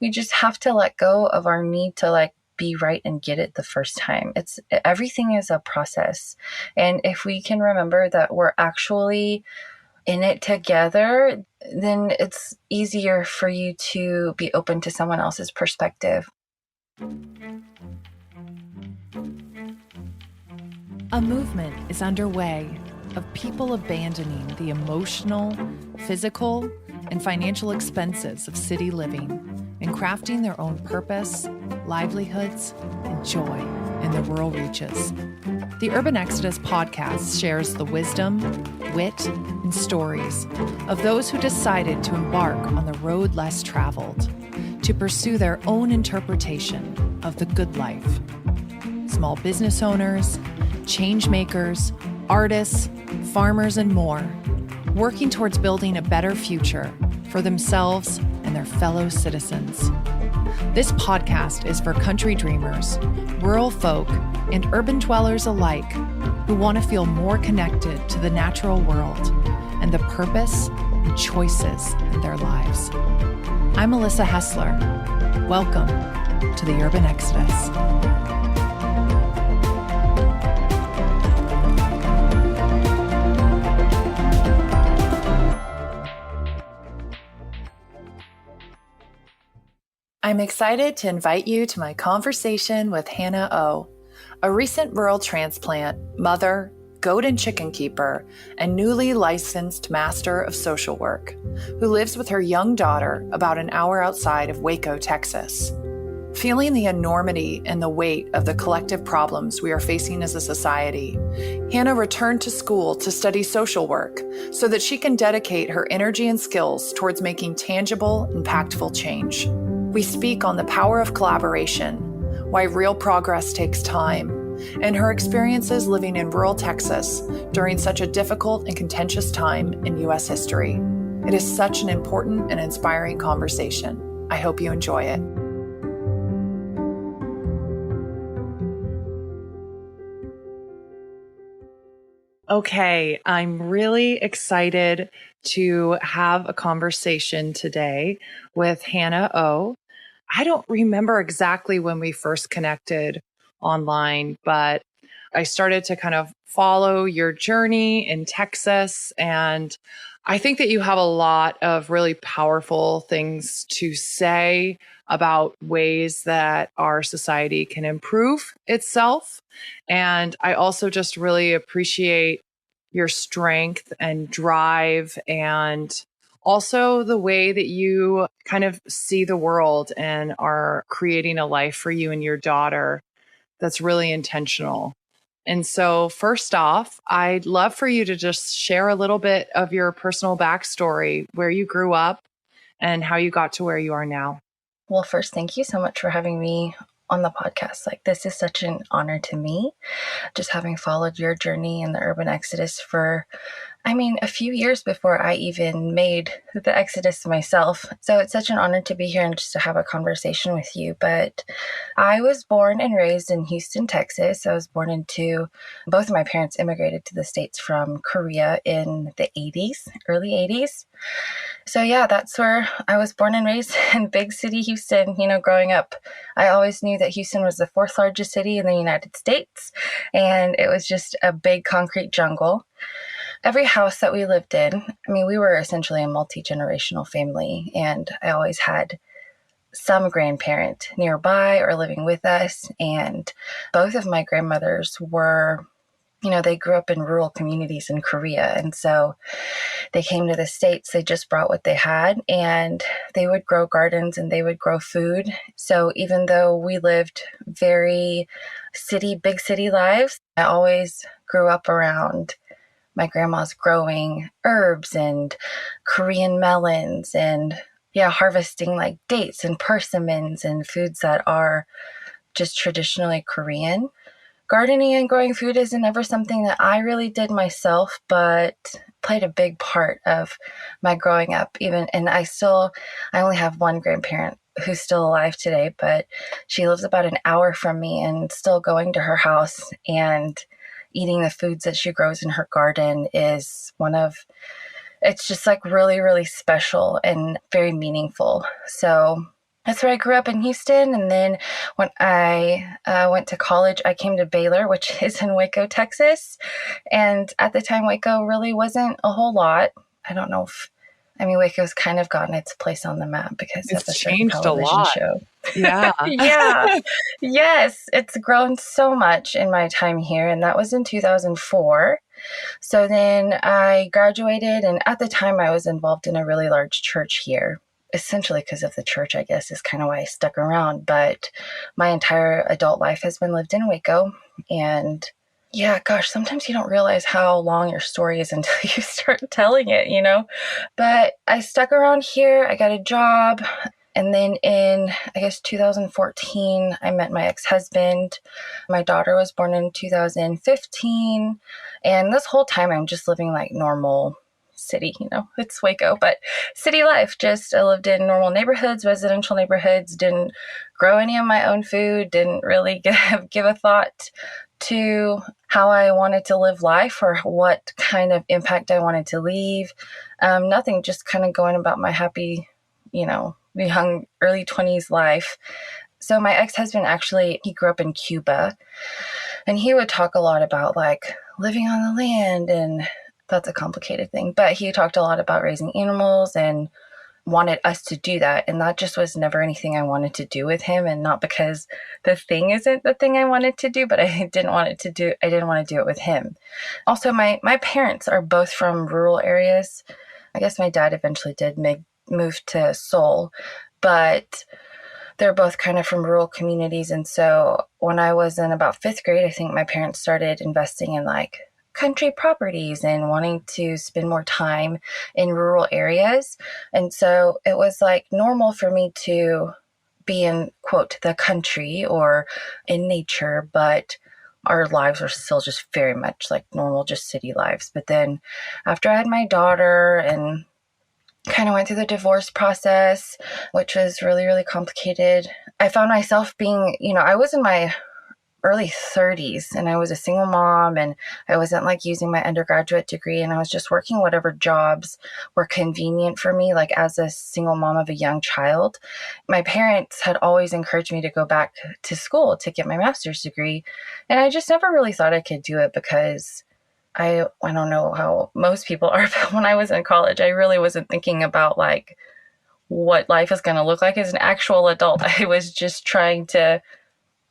we just have to let go of our need to like be right and get it the first time. Everything is a process. And if we can remember that we're actually in it together, then it's easier for you to be open to someone else's perspective. A movement is underway of people abandoning the emotional, physical, and financial expenses of city living and crafting their own purpose, livelihoods, and joy in the rural reaches. The Urban Exodus podcast shares the wisdom, wit, and stories of those who decided to embark on the road less traveled to pursue their own interpretation of the good life. Small business owners, change makers, artists, farmers, and more, working towards building a better future for themselves and their fellow citizens. This podcast is for country dreamers, rural folk, and urban dwellers alike who want to feel more connected to the natural world and the purpose and choices in their lives. I'm Melissa Hessler. Welcome to the Urban Exodus. I'm excited to invite you to my conversation with Hana Oh, a recent rural transplant, mother, goat and chicken keeper, and newly licensed master of social work, who lives with her young daughter about an hour outside of Waco, Texas. Feeling the enormity and the weight of the collective problems we are facing as a society, Hana returned to school to study social work so that she can dedicate her energy and skills towards making tangible, impactful change. We speak on the power of collaboration, why real progress takes time, and her experiences living in rural Texas during such a difficult and contentious time in U.S. history. It is such an important and inspiring conversation. I hope you enjoy it. Okay, I'm really excited to have a conversation today with Hana Oh. I don't remember exactly when we first connected online, but I started to kind of follow your journey in Texas. And I think that you have a lot of really powerful things to say about ways that our society can improve itself. And I also just really appreciate your strength and drive and also the way that you kind of see the world and are creating a life for you and your daughter that's really intentional. And so first off, I'd love for you to just share a little bit of your personal backstory, where you grew up and how you got to where you are now. Well, first, thank you so much for having me on the podcast. Like, this is such an honor to me, just having followed your journey in the urban exodus for a few years before I even made the exodus myself. So it's such an honor to be here and just to have a conversation with you. But I was born and raised in Houston, Texas. I was born into, both of my parents immigrated to the States from Korea in the 80s, early 80s. So yeah, that's where I was born and raised in big city Houston. Growing up, I always knew that Houston was the fourth largest city in the United States. And it was just a big concrete jungle. Every house that we lived in, we were essentially a multi-generational family, and I always had some grandparent nearby or living with us. And both of my grandmothers were, they grew up in rural communities in Korea. And so they came to the States, they just brought what they had, and they would grow gardens and they would grow food. So even though we lived very big city lives, I always grew up around my grandma's growing herbs and Korean melons and harvesting like dates and persimmons and foods that are just traditionally Korean. Gardening and growing food is never something that I really did myself, but played a big part of my growing up. I only have one grandparent who's still alive today, but she lives about an hour from me, and still going to her house and eating the foods that she grows in her garden is it's just like really, really special and very meaningful. So That's where I grew up in Houston. And then when I went to college, I came to Baylor, which is in Waco, Texas. And at the time, Waco really wasn't a whole lot. I don't know if, I mean, Waco's kind of gotten its place on the map because of It's a certain changed a television lot. show. Yeah. Yeah. Yes. It's grown so much in my time here. And that was in 2004. So then I graduated, and at the time I was involved in a really large church here. Essentially because of the church, I guess, is kind of why I stuck around. But my entire adult life has been lived in Waco. And yeah, gosh, sometimes you don't realize how long your story is until you start telling it, you know? But I stuck around here. I got a job. And then in, I guess, 2014, I met my ex-husband. My daughter was born in 2015. And this whole time, I'm just living like normal city, you know, it's Waco, but city life. Just I lived in normal neighborhoods, residential neighborhoods, didn't grow any of my own food, didn't really give a thought to how I wanted to live life or what kind of impact I wanted to leave. Nothing, just kind of going about my happy, you know, young early 20s life. So my ex-husband actually, he grew up in Cuba, and he would talk a lot about like living on the land, and that's a complicated thing, but he talked a lot about raising animals and wanted us to do that. And that just was never anything I wanted to do with him. And not because the thing isn't the thing I wanted to do, but I didn't want to do it with him. Also, my parents are both from rural areas. I guess my dad eventually did move to Seoul, but they're both kind of from rural communities. And so when I was in about fifth grade, I think my parents started investing in like country properties and wanting to spend more time in rural areas. And so it was like normal for me to be in, quote, the country or in nature, but our lives were still just very much like normal, just city lives. But then after I had my daughter and kind of went through the divorce process, which was really, really complicated, I found myself being, you know, I was in my early 30s and I was a single mom, and I wasn't like using my undergraduate degree, and I was just working whatever jobs were convenient for me, like as a single mom of a young child. My parents had always encouraged me to go back to school to get my master's degree, and I just never really thought I could do it because I don't know how most people are, but when I was in college, I really wasn't thinking about like what life is going to look like as an actual adult. I was just trying to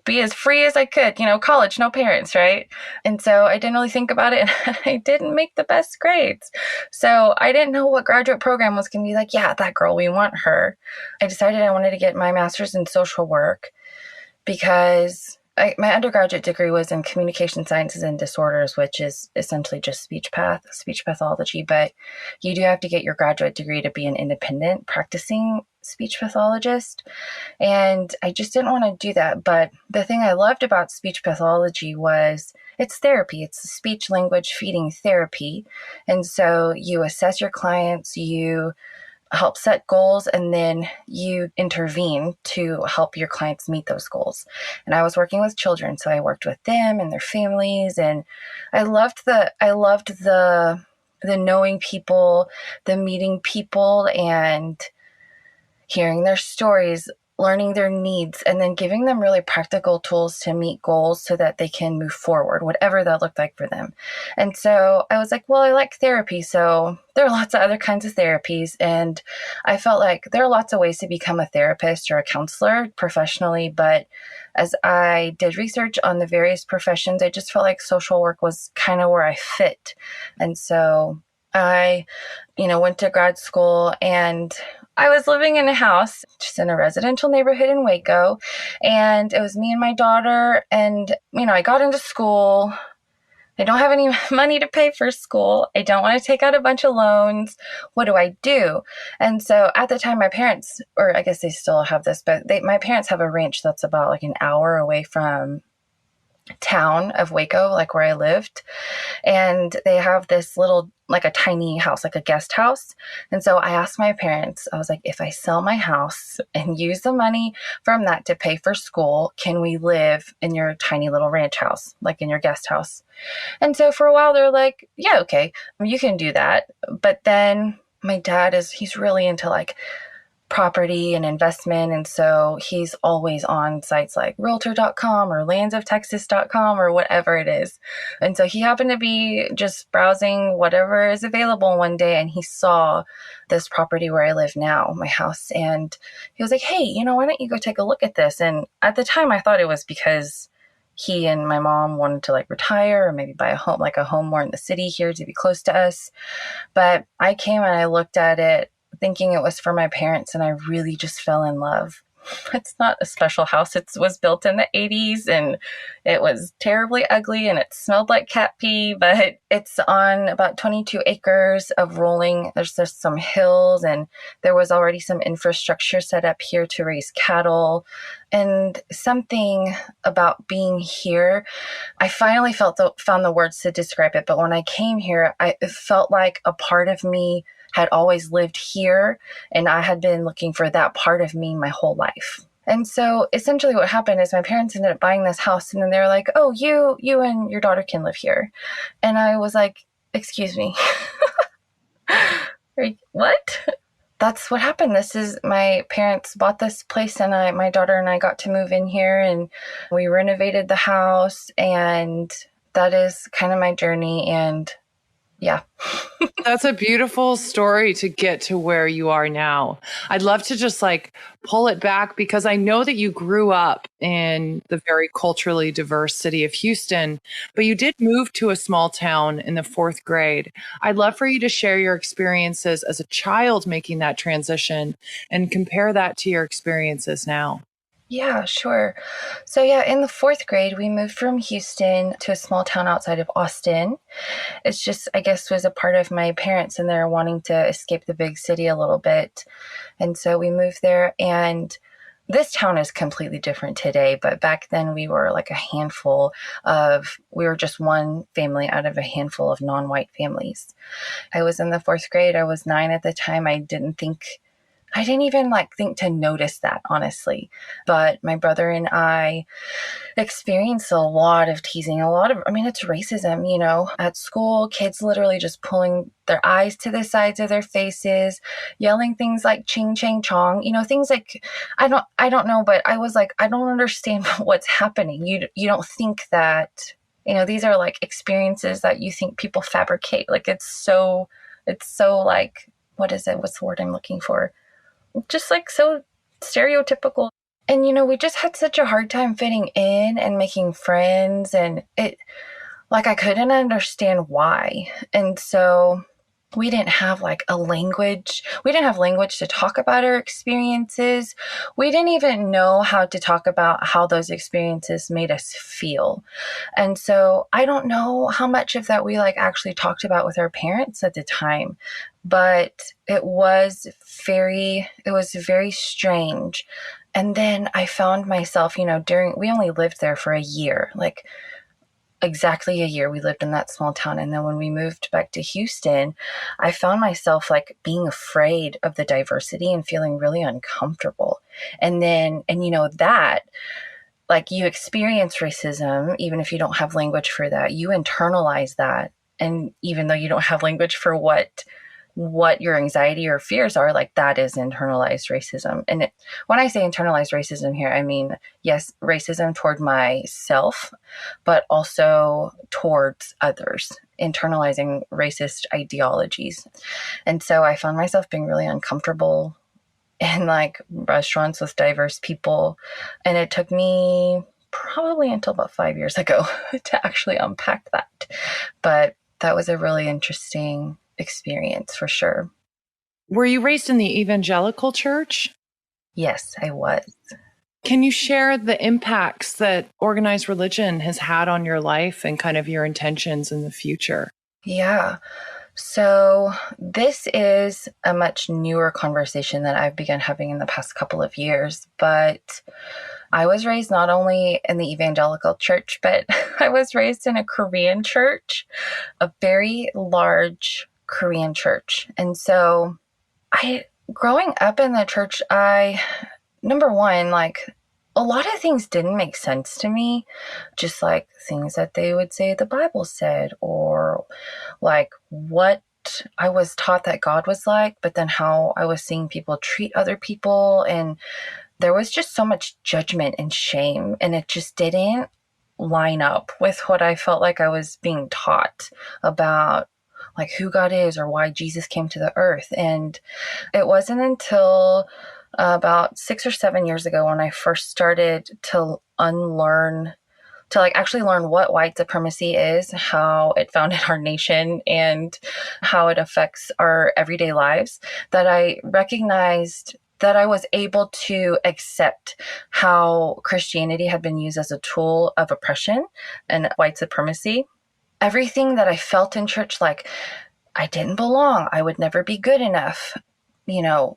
be as free as I could, you know, college, no parents, right? And so I didn't really think about it, and I didn't make the best grades. So I didn't know what graduate program was going to be like, yeah, that girl, we want her. I decided I wanted to get my master's in social work because my undergraduate degree was in communication sciences and disorders, which is essentially just speech pathology, but you do have to get your graduate degree to be an independent practicing speech pathologist. And I just didn't want to do that. But the thing I loved about speech pathology was it's therapy. It's speech language feeding therapy. And so you assess your clients, you help set goals, and then you intervene to help your clients meet those goals. And I was working with children, so I worked with them and their families, and I loved the knowing people, the meeting people, and hearing their stories, learning their needs, and then giving them really practical tools to meet goals so that they can move forward, whatever that looked like for them. And so I was like, well, I like therapy, so there are lots of other kinds of therapies. And I felt like there are lots of ways to become a therapist or a counselor professionally. But as I did research on the various professions, I just felt like social work was kind of where I fit. And so I, went to grad school, and I was living in a house just in a residential neighborhood in Waco, and it was me and my daughter, and, I got into school. I don't have any money to pay for school. I don't want to take out a bunch of loans. What do I do? And so at the time, my parents, or I guess they still have this, but my parents have a ranch that's about like an hour away from town of Waco, like where I lived. And they have this little, like a tiny house, like a guest house. And so I asked my parents, I was like, if I sell my house and use the money from that to pay for school, can we live in your tiny little ranch house, like in your guest house? And so for a while, they're like, yeah, okay, you can do that. But then my dad he's really into like property and investment. And so he's always on sites like realtor.com or landsoftexas.com or whatever it is. And so he happened to be just browsing whatever is available one day, and he saw this property where I live now, my house. And he was like, hey, why don't you go take a look at this? And at the time I thought it was because he and my mom wanted to retire or maybe buy a home more in the city here to be close to us. But I came and I looked at it thinking it was for my parents, and I really just fell in love. It's not a special house. It was built in the 80s and it was terribly ugly and it smelled like cat pee, but it's on about 22 acres of rolling. There's just some hills, and there was already some infrastructure set up here to raise cattle. And something about being here, I finally found the words to describe it. But when I came here, it felt like a part of me had always lived here, and I had been looking for that part of me my whole life. And so essentially what happened is my parents ended up buying this house, and then they were like, oh, you and your daughter can live here. And I was like, excuse me, what? That's what happened. This is my parents bought this place, and my daughter and I got to move in here, and we renovated the house, and that is kind of my journey. And yeah. That's a beautiful story to get to where you are now. I'd love to just pull it back, because I know that you grew up in the very culturally diverse city of Houston, but you did move to a small town in the 4th grade. I'd love for you to share your experiences as a child making that transition and compare that to your experiences now. Yeah, sure. So yeah, in the 4th grade, we moved from Houston to a small town outside of Austin. It's just, I guess, was a part of my parents and they're wanting to escape the big city a little bit. And so we moved there, and this town is completely different today, but back then we were we were just one family out of a handful of non-white families. I was in the 4th grade. I was 9 at the time. I didn't even think to notice that, honestly. But my brother and I experienced a lot of teasing, it's racism, at school, kids literally just pulling their eyes to the sides of their faces, yelling things like ching, chang, chong, things like, I don't know, but I was like, I don't understand what's happening. You don't think that, these are experiences that you think people fabricate. It's so what is it? What's the word I'm looking for? Just so stereotypical. And, we just had such a hard time fitting in and making friends. And I couldn't understand why. And so we didn't have a language. We didn't have language to talk about our experiences. We didn't even know how to talk about how those experiences made us feel. And so I don't know how much of that we actually talked about with our parents at the time, but it was very strange. And then I found myself, we only lived there for a year, exactly a year we lived in that small town. And then when we moved back to Houston, I found myself being afraid of the diversity and feeling really uncomfortable. And that you experience racism, even if you don't have language for that, you internalize that. And even though you don't have language for what your anxiety or fears are, that is internalized racism. And when I say internalized racism here, I mean, yes, racism toward myself, but also towards others, internalizing racist ideologies. And so I found myself being really uncomfortable in restaurants with diverse people. And it took me probably until about 5 years ago to actually unpack that. But that was a really interesting experience for sure. Were you raised in the Evangelical church? Yes, I was. Can you share the impacts that organized religion has had on your life and kind of your intentions in the future? Yeah. So this is a much newer conversation that I've begun having in the past couple of years, but I was raised not only in the Evangelical church, but I was raised in a Korean church, a very large Korean church. And so growing up in the church, number one, a lot of things didn't make sense to me, just things that they would say the Bible said, or what I was taught that God was like, but then how I was seeing people treat other people. And there was just so much judgment and shame, and it just didn't line up with what I felt like I was being taught about like who God is or why Jesus came to the earth. And it wasn't until about 6 or 7 years ago when I first started to unlearn, to like actually learn what white supremacy is, how it founded our nation, and how it affects our everyday lives, that I recognized that I was able to accept how Christianity had been used as a tool of oppression and white supremacy. Everything that I felt in church, like I didn't belong, I would never be good enough, you know,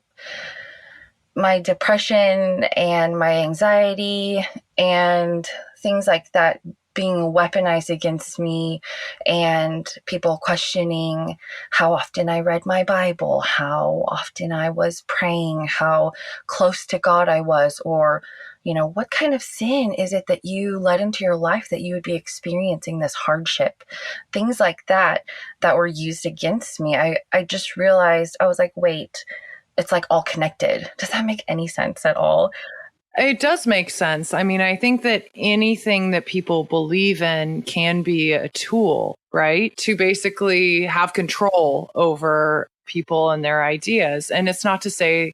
my depression and my anxiety and things like that being weaponized against me, and people questioning how often I read my Bible, how often I was praying, how close to God I was, or, what kind of sin is it that you let into your life that you would be experiencing this hardship? Things like that were used against me. I just realized, I was like, wait, it's like all connected. Does that make any sense at all? It does make sense. I mean, I think that anything that people believe in can be a tool, right? To basically have control over people and their ideas. And it's not to say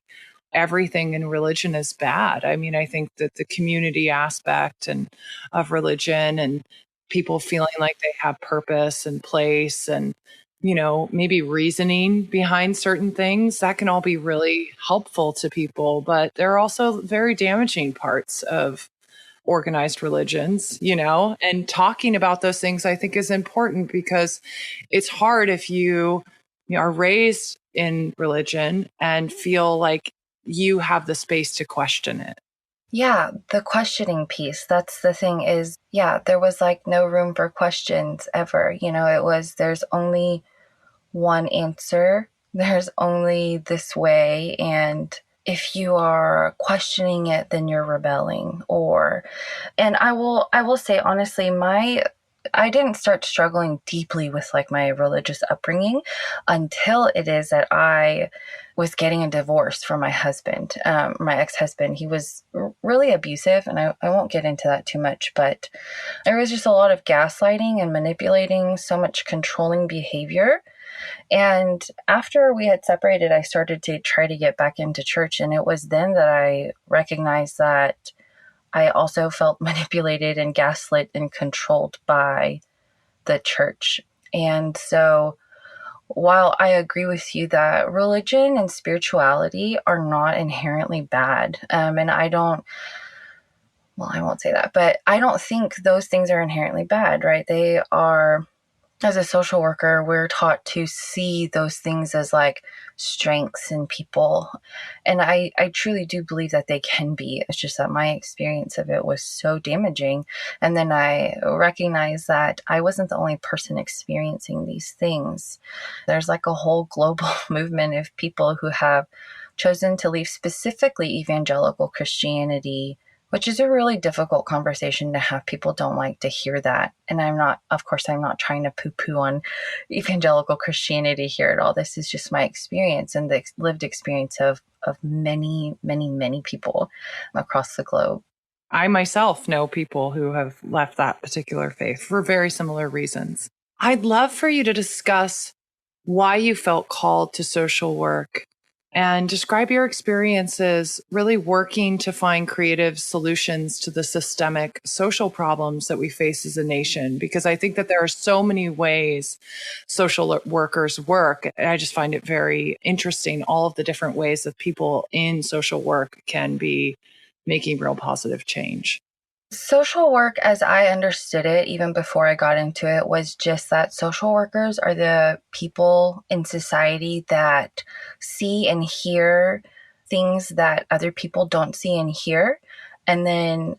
everything in religion is bad. I mean, I think that the community aspect and of religion and people feeling like they have purpose and place and maybe reasoning behind certain things, that can all be really helpful to people. But there are also very damaging parts of organized religions, and talking about those things, I think, is important because it's hard if you are raised in religion and feel like you have the space to question it. Yeah, the questioning piece. That's the thing is, yeah, there was like no room for questions ever. There's only one answer. There's only this way. And if you are questioning it, then you're rebelling. And I will say honestly, I didn't start struggling deeply with like my religious upbringing until it is that I was getting a divorce from my husband, my ex-husband. He was really abusive, and I won't get into that too much, but there was just a lot of gaslighting and manipulating, so much controlling behavior. And after we had separated, I started to try to get back into church. And it was then that I recognized that I also felt manipulated and gaslit and controlled by the church. And so while I agree with you that religion and spirituality are not inherently bad, and I won't say that, but I don't think those things are inherently bad, right? They are. As a social worker, we're taught to see those things as like strengths in people. And I truly do believe that they can be. It's just that my experience of it was so damaging. And then I recognized that I wasn't the only person experiencing these things. There's like a whole global movement of people who have chosen to leave specifically evangelical Christianity, which is a really difficult conversation to have. People don't like to hear that. And of course, I'm not trying to poo-poo on evangelical Christianity here at all. This is just my experience and the lived experience of many, many, many people across the globe. I myself know people who have left that particular faith for very similar reasons. I'd love for you to discuss why you felt called to social work and describe your experiences really working to find creative solutions to the systemic social problems that we face as a nation. Because I think that there are so many ways social workers work. I just find it very interesting, all of the different ways that people in social work can be making real positive change. Social work, as I understood it, even before I got into it, was just that social workers are the people in society that see and hear things that other people don't see and hear, and then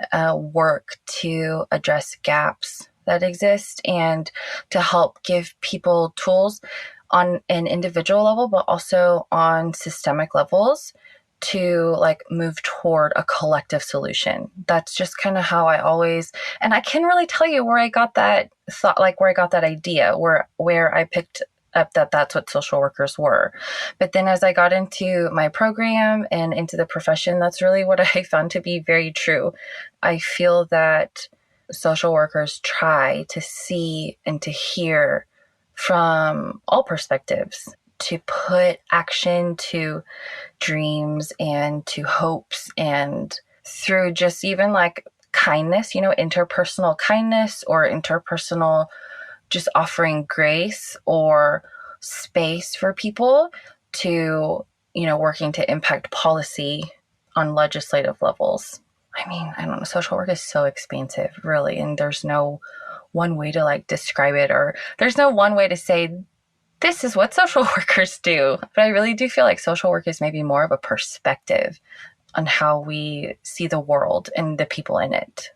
work to address gaps that exist and to help give people tools on an individual level, but also on systemic levels to like move toward a collective solution. That's just kind of how I always, and I can't really tell you where I got that thought, like where I got that idea, where I picked up that that's what social workers were. But then as I got into my program and into the profession, that's really what I found to be very true. I feel that social workers try to see and to hear from all perspectives, to put action to dreams and to hopes, and through just even like kindness, interpersonal kindness or interpersonal just offering grace or space for people to, working to impact policy on legislative levels. I mean, I don't know, social work is so expansive, really, and there's no one way to like describe it, or there's no one way to say this is what social workers do. But I really do feel like social work is maybe more of a perspective on how we see the world and the people in it.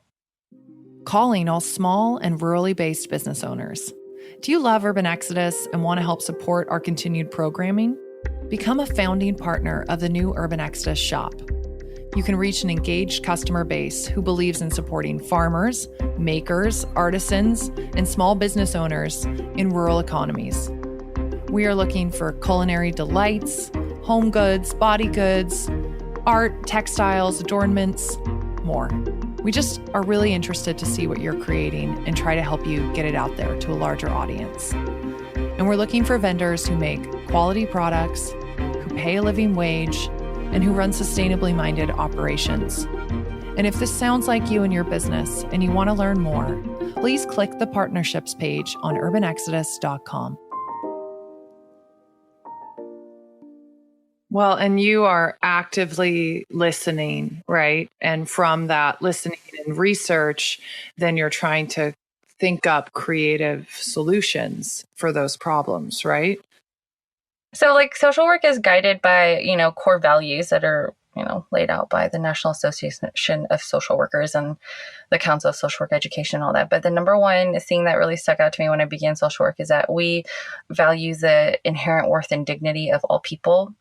Calling all small and rurally based business owners. Do you love Urban Exodus and want to help support our continued programming? Become a founding partner of the new Urban Exodus shop. You can reach an engaged customer base who believes in supporting farmers, makers, artisans, and small business owners in rural economies. We are looking for culinary delights, home goods, body goods, art, textiles, adornments, more. We just are really interested to see what you're creating and try to help you get it out there to a larger audience. And we're looking for vendors who make quality products, who pay a living wage, and who run sustainably minded operations. And if this sounds like you and your business and you want to learn more, please click the partnerships page on urbanexodus.com. Well, and you are actively listening, right? And from that listening and research, then you're trying to think up creative solutions for those problems, right? So like social work is guided by, core values that are, laid out by the National Association of Social Workers and the Council of Social Work Education and all that. But the number one thing that really stuck out to me when I began social work is that we value the inherent worth and dignity of all people.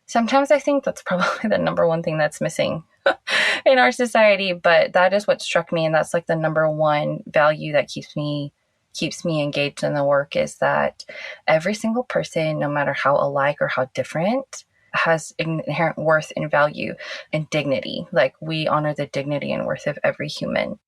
Sometimes I think that's probably the number one thing that's missing in our society, but that is what struck me. And that's like the number one value that keeps me engaged in the work, is that every single person, no matter how alike or how different, has inherent worth and value and dignity. Like, we honor the dignity and worth of every human.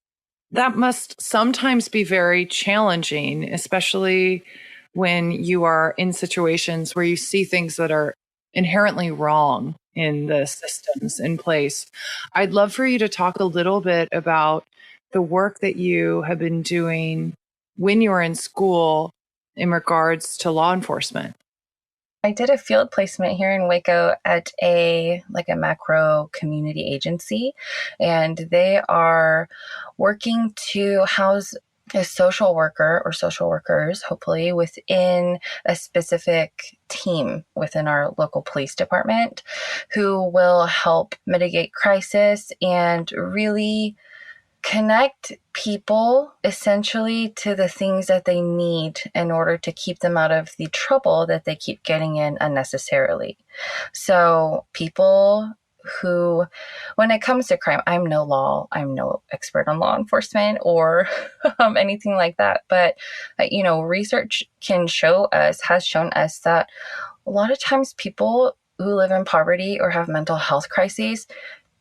That must sometimes be very challenging, especially when you are in situations where you see things that are inherently wrong in the systems in place. I'd love for you to talk a little bit about the work that you have been doing when you were in school in regards to law enforcement. I did a field placement here in Waco at a macro community agency, and they are working to house a social worker or social workers, hopefully, within a specific team within our local police department, who will help mitigate crisis and really connect people essentially to the things that they need in order to keep them out of the trouble that they keep getting in unnecessarily. So people who, when it comes to crime, I'm no expert on law enforcement or anything like that. But, research has shown us that a lot of times people who live in poverty or have mental health crises,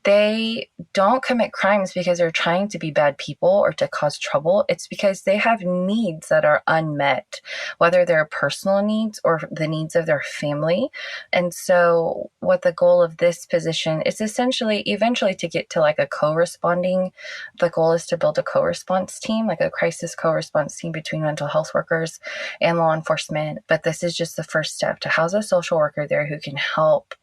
they don't commit crimes because they're trying to be bad people or to cause trouble. It's because they have needs that are unmet, whether they're personal needs or the needs of their family. And so what the goal of this position is eventually to get to like a the goal is to build a co-response team, like a crisis co-response team between mental health workers and law enforcement. But this is just the first step, to house a social worker there who can help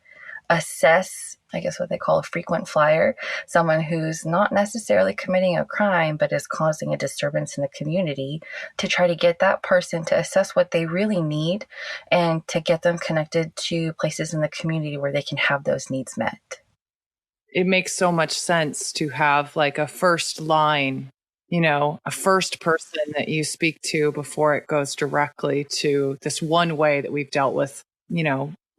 assess, I guess, what they call a frequent flyer, someone who's not necessarily committing a crime, but is causing a disturbance in the community, to try to get that person to assess what they really need and to get them connected to places in the community where they can have those needs met. It makes so much sense to have like a first line, a first person that you speak to before it goes directly to this one way that we've dealt with,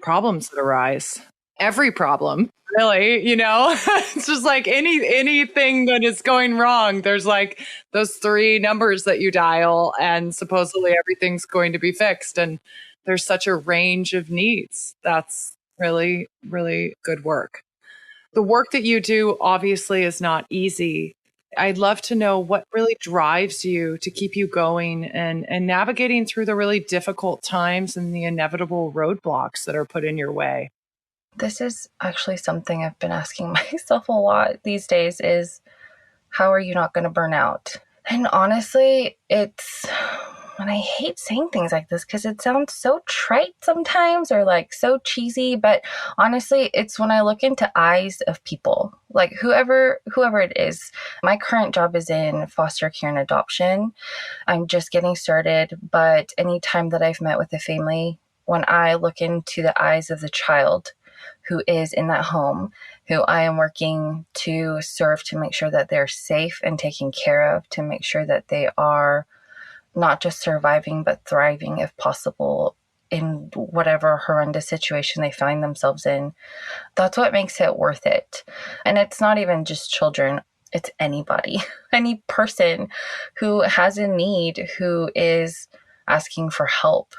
problems that arise. Every problem, really, it's just like anything that is going wrong. There's like those 3 numbers that you dial and supposedly everything's going to be fixed. And there's such a range of needs. That's really, really good work. The work that you do obviously is not easy. I'd love to know what really drives you to keep you going and navigating through the really difficult times and the inevitable roadblocks that are put in your way. This is actually something I've been asking myself a lot these days is, how are you not going to burn out? And honestly, and I hate saying things like this because it sounds so trite sometimes or like so cheesy, but honestly, it's when I look into eyes of people, like whoever it is. My current job is in foster care and adoption. I'm just getting started, but anytime that I've met with a family, when I look into the eyes of the child who is in that home, who I am working to serve to make sure that they're safe and taken care of, to make sure that they are not just surviving, but thriving if possible in whatever horrendous situation they find themselves in. That's what makes it worth it. And it's not even just children, it's anybody, any person who has a need, who is asking for help.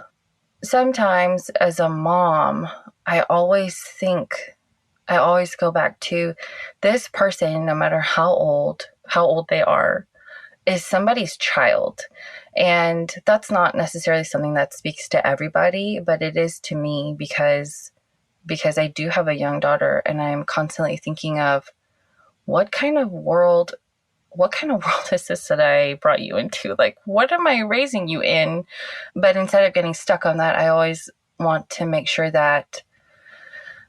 Sometimes as a mom, I always go back to this person, no matter how old they are, is somebody's child. And that's not necessarily something that speaks to everybody, but it is to me because I do have a young daughter and I'm constantly thinking of what kind of world is this that I brought you into? Like, what am I raising you in? But instead of getting stuck on that, I always want to make sure that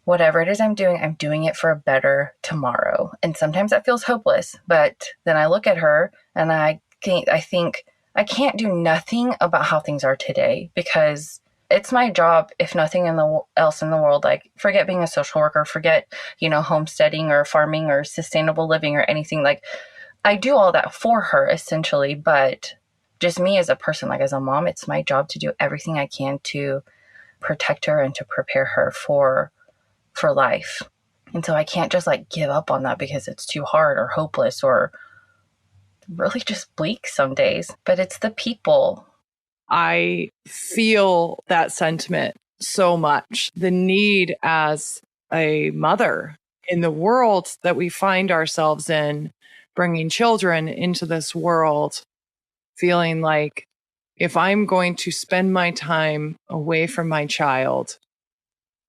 whatever it is I'm doing it for a better tomorrow. And sometimes that feels hopeless, but then I look at her and I think I can't do nothing about how things are today because it's my job, if nothing else in the world. Like, forget being a social worker, forget, homesteading or farming or sustainable living or anything. Like, I do all that for her essentially, but just me as a person, like as a mom, it's my job to do everything I can to protect her and to prepare her for life. And so I can't just like give up on that because it's too hard or hopeless or really just bleak some days. But it's the people. I feel that sentiment so much. The need as a mother in the world that we find ourselves in, bringing children into this world, feeling like if I'm going to spend my time away from my child,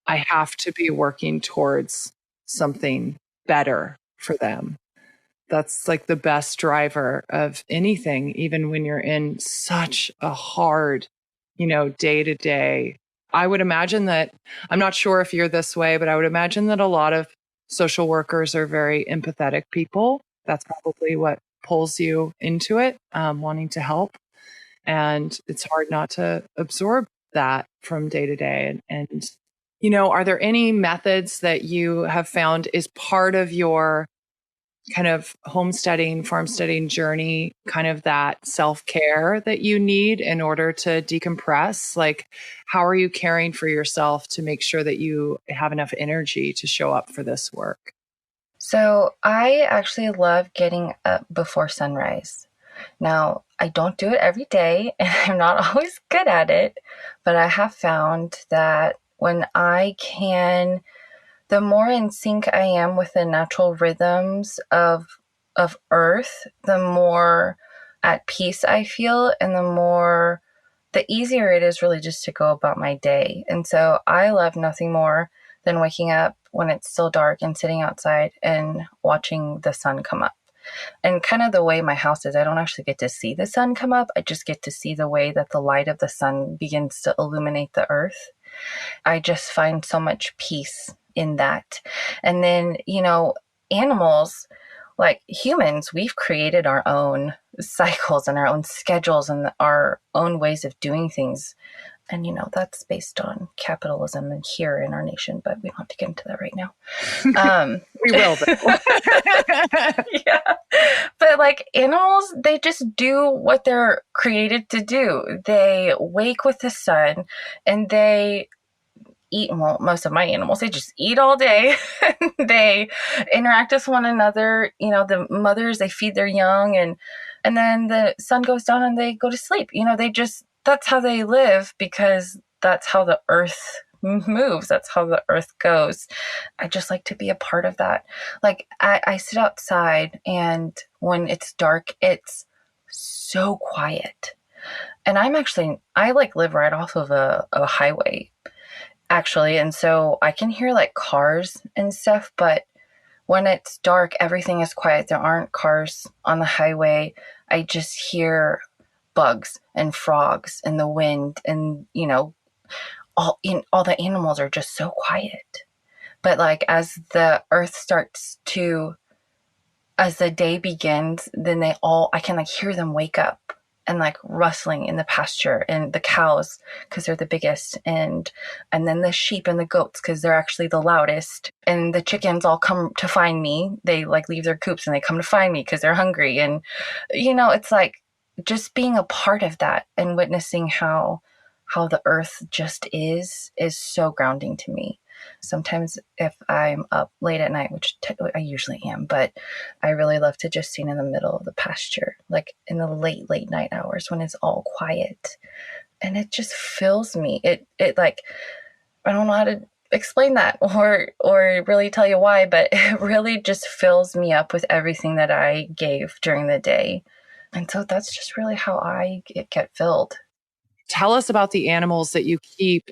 I have to be working towards something better for them. That's like the best driver of anything, even when you're in such a hard, day to day. I would imagine that, I'm not sure if you're this way, but I would imagine that a lot of social workers are very empathetic people. That's probably what pulls you into it, wanting to help. And it's hard not to absorb that from day to day. And are there any methods that you have found is part of your kind of homesteading, farmsteading journey, kind of that self-care that you need in order to decompress? Like, how are you caring for yourself to make sure that you have enough energy to show up for this work? So I actually love getting up before sunrise. Now, I don't do it every day and I'm not always good at it, but I have found that when the more in sync I am with the natural rhythms of Earth, the more at peace I feel and the easier it is really just to go about my day. And so I love nothing more than waking up when it's still dark and sitting outside and watching the sun come up. And kind of the way my house is, I don't actually get to see the sun come up. I just get to see the way that the light of the sun begins to illuminate the earth. I just find so much peace in that. And then, animals, like humans, we've created our own cycles and our own schedules and our own ways of doing things. And, that's based on capitalism and here in our nation, but we don't have to get into that right now. We will, though. Yeah. But like animals, they just do what they're created to do. They wake with the sun and they eat. Well, most of my animals, they just eat all day. They interact with one another. The mothers, they feed their young and then the sun goes down and they go to sleep. That's how they live because that's how the earth moves. That's how the earth goes. I just like to be a part of that. Like I sit outside, and when it's dark, it's so quiet. And I like live right off of a highway, actually. And so I can hear like cars and stuff, but when it's dark, everything is quiet. There aren't cars on the highway. I just hear bugs and frogs and the wind, and all the animals are just so quiet. But like as the day begins, then I can like hear them wake up and like rustling in the pasture, and the cows because they're the biggest, and then the sheep and the goats because they're actually the loudest, and the chickens all come to find me. They like leave their coops and they come to find me because they're hungry. And it's like just being a part of that and witnessing how the earth just is so grounding to me. Sometimes if I'm up late at night, which I usually am, but I really love to just stand in the middle of the pasture, like in the late night hours when it's all quiet, and it just fills me. It like, I don't know how to explain that or really tell you why, but it really just fills me up with everything that I gave during the day. And so that's just really how I get filled. Tell us about the animals that you keep.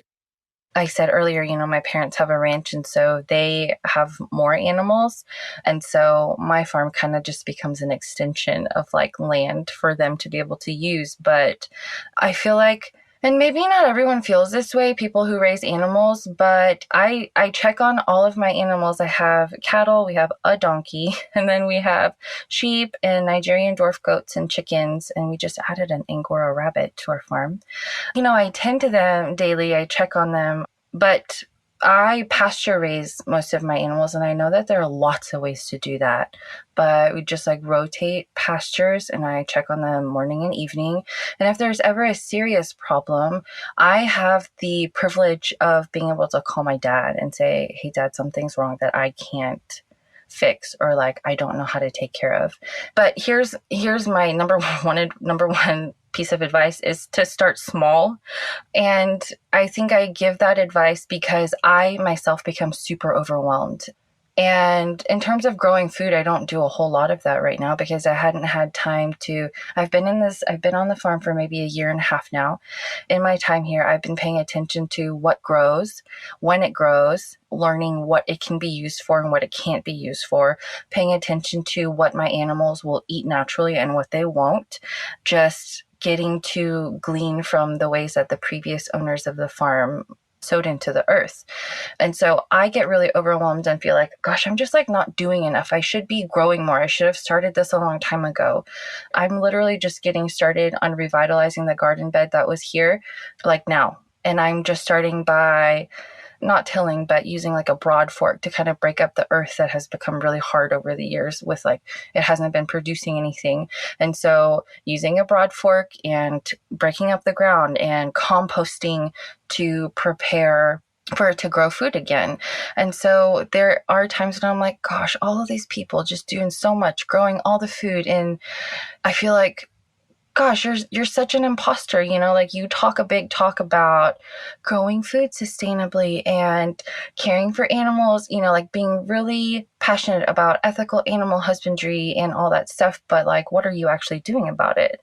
I said earlier, my parents have a ranch, and so they have more animals. And so my farm kind of just becomes an extension of like land for them to be able to use. But I feel like, and maybe not everyone feels this way, people who raise animals, but I check on all of my animals. I have cattle, we have a donkey, and then we have sheep and Nigerian dwarf goats and chickens. And we just added an Angora rabbit to our farm. I tend to them daily. I check on them, but I pasture raise most of my animals, and I know that there are lots of ways to do that, but we just like rotate pastures, and I check on them morning and evening. And if there's ever a serious problem, I have the privilege of being able to call my dad and say, "Hey dad, something's wrong that I can't fix, or like I don't know how to take care of." But here's my number one piece of advice is to start small. And I think I give that advice because I myself become super overwhelmed. And in terms of growing food, I don't do a whole lot of that right now because I hadn't had time to. I've been on the farm for maybe a year and a half now. In my time here, I've been paying attention to what grows, when it grows, learning what it can be used for and what it can't be used for, paying attention to what my animals will eat naturally and what they won't, just getting to glean from the ways that the previous owners of the farm sowed into the earth. And so I get really overwhelmed and feel like, gosh, I'm just like not doing enough. I should be growing more. I should have started this a long time ago. I'm literally just getting started on revitalizing the garden bed that was here like now. And I'm just starting by not tilling, but using like a broad fork to kind of break up the earth that has become really hard over the years with like, it hasn't been producing anything. And so using a broad fork and breaking up the ground and composting to prepare for it to grow food again. And so there are times when I'm like, gosh, all of these people just doing so much, growing all the food. And I feel like, gosh, you're such an imposter, like you talk a big talk about growing food sustainably and caring for animals, like being really passionate about ethical animal husbandry and all that stuff. But like, what are you actually doing about it?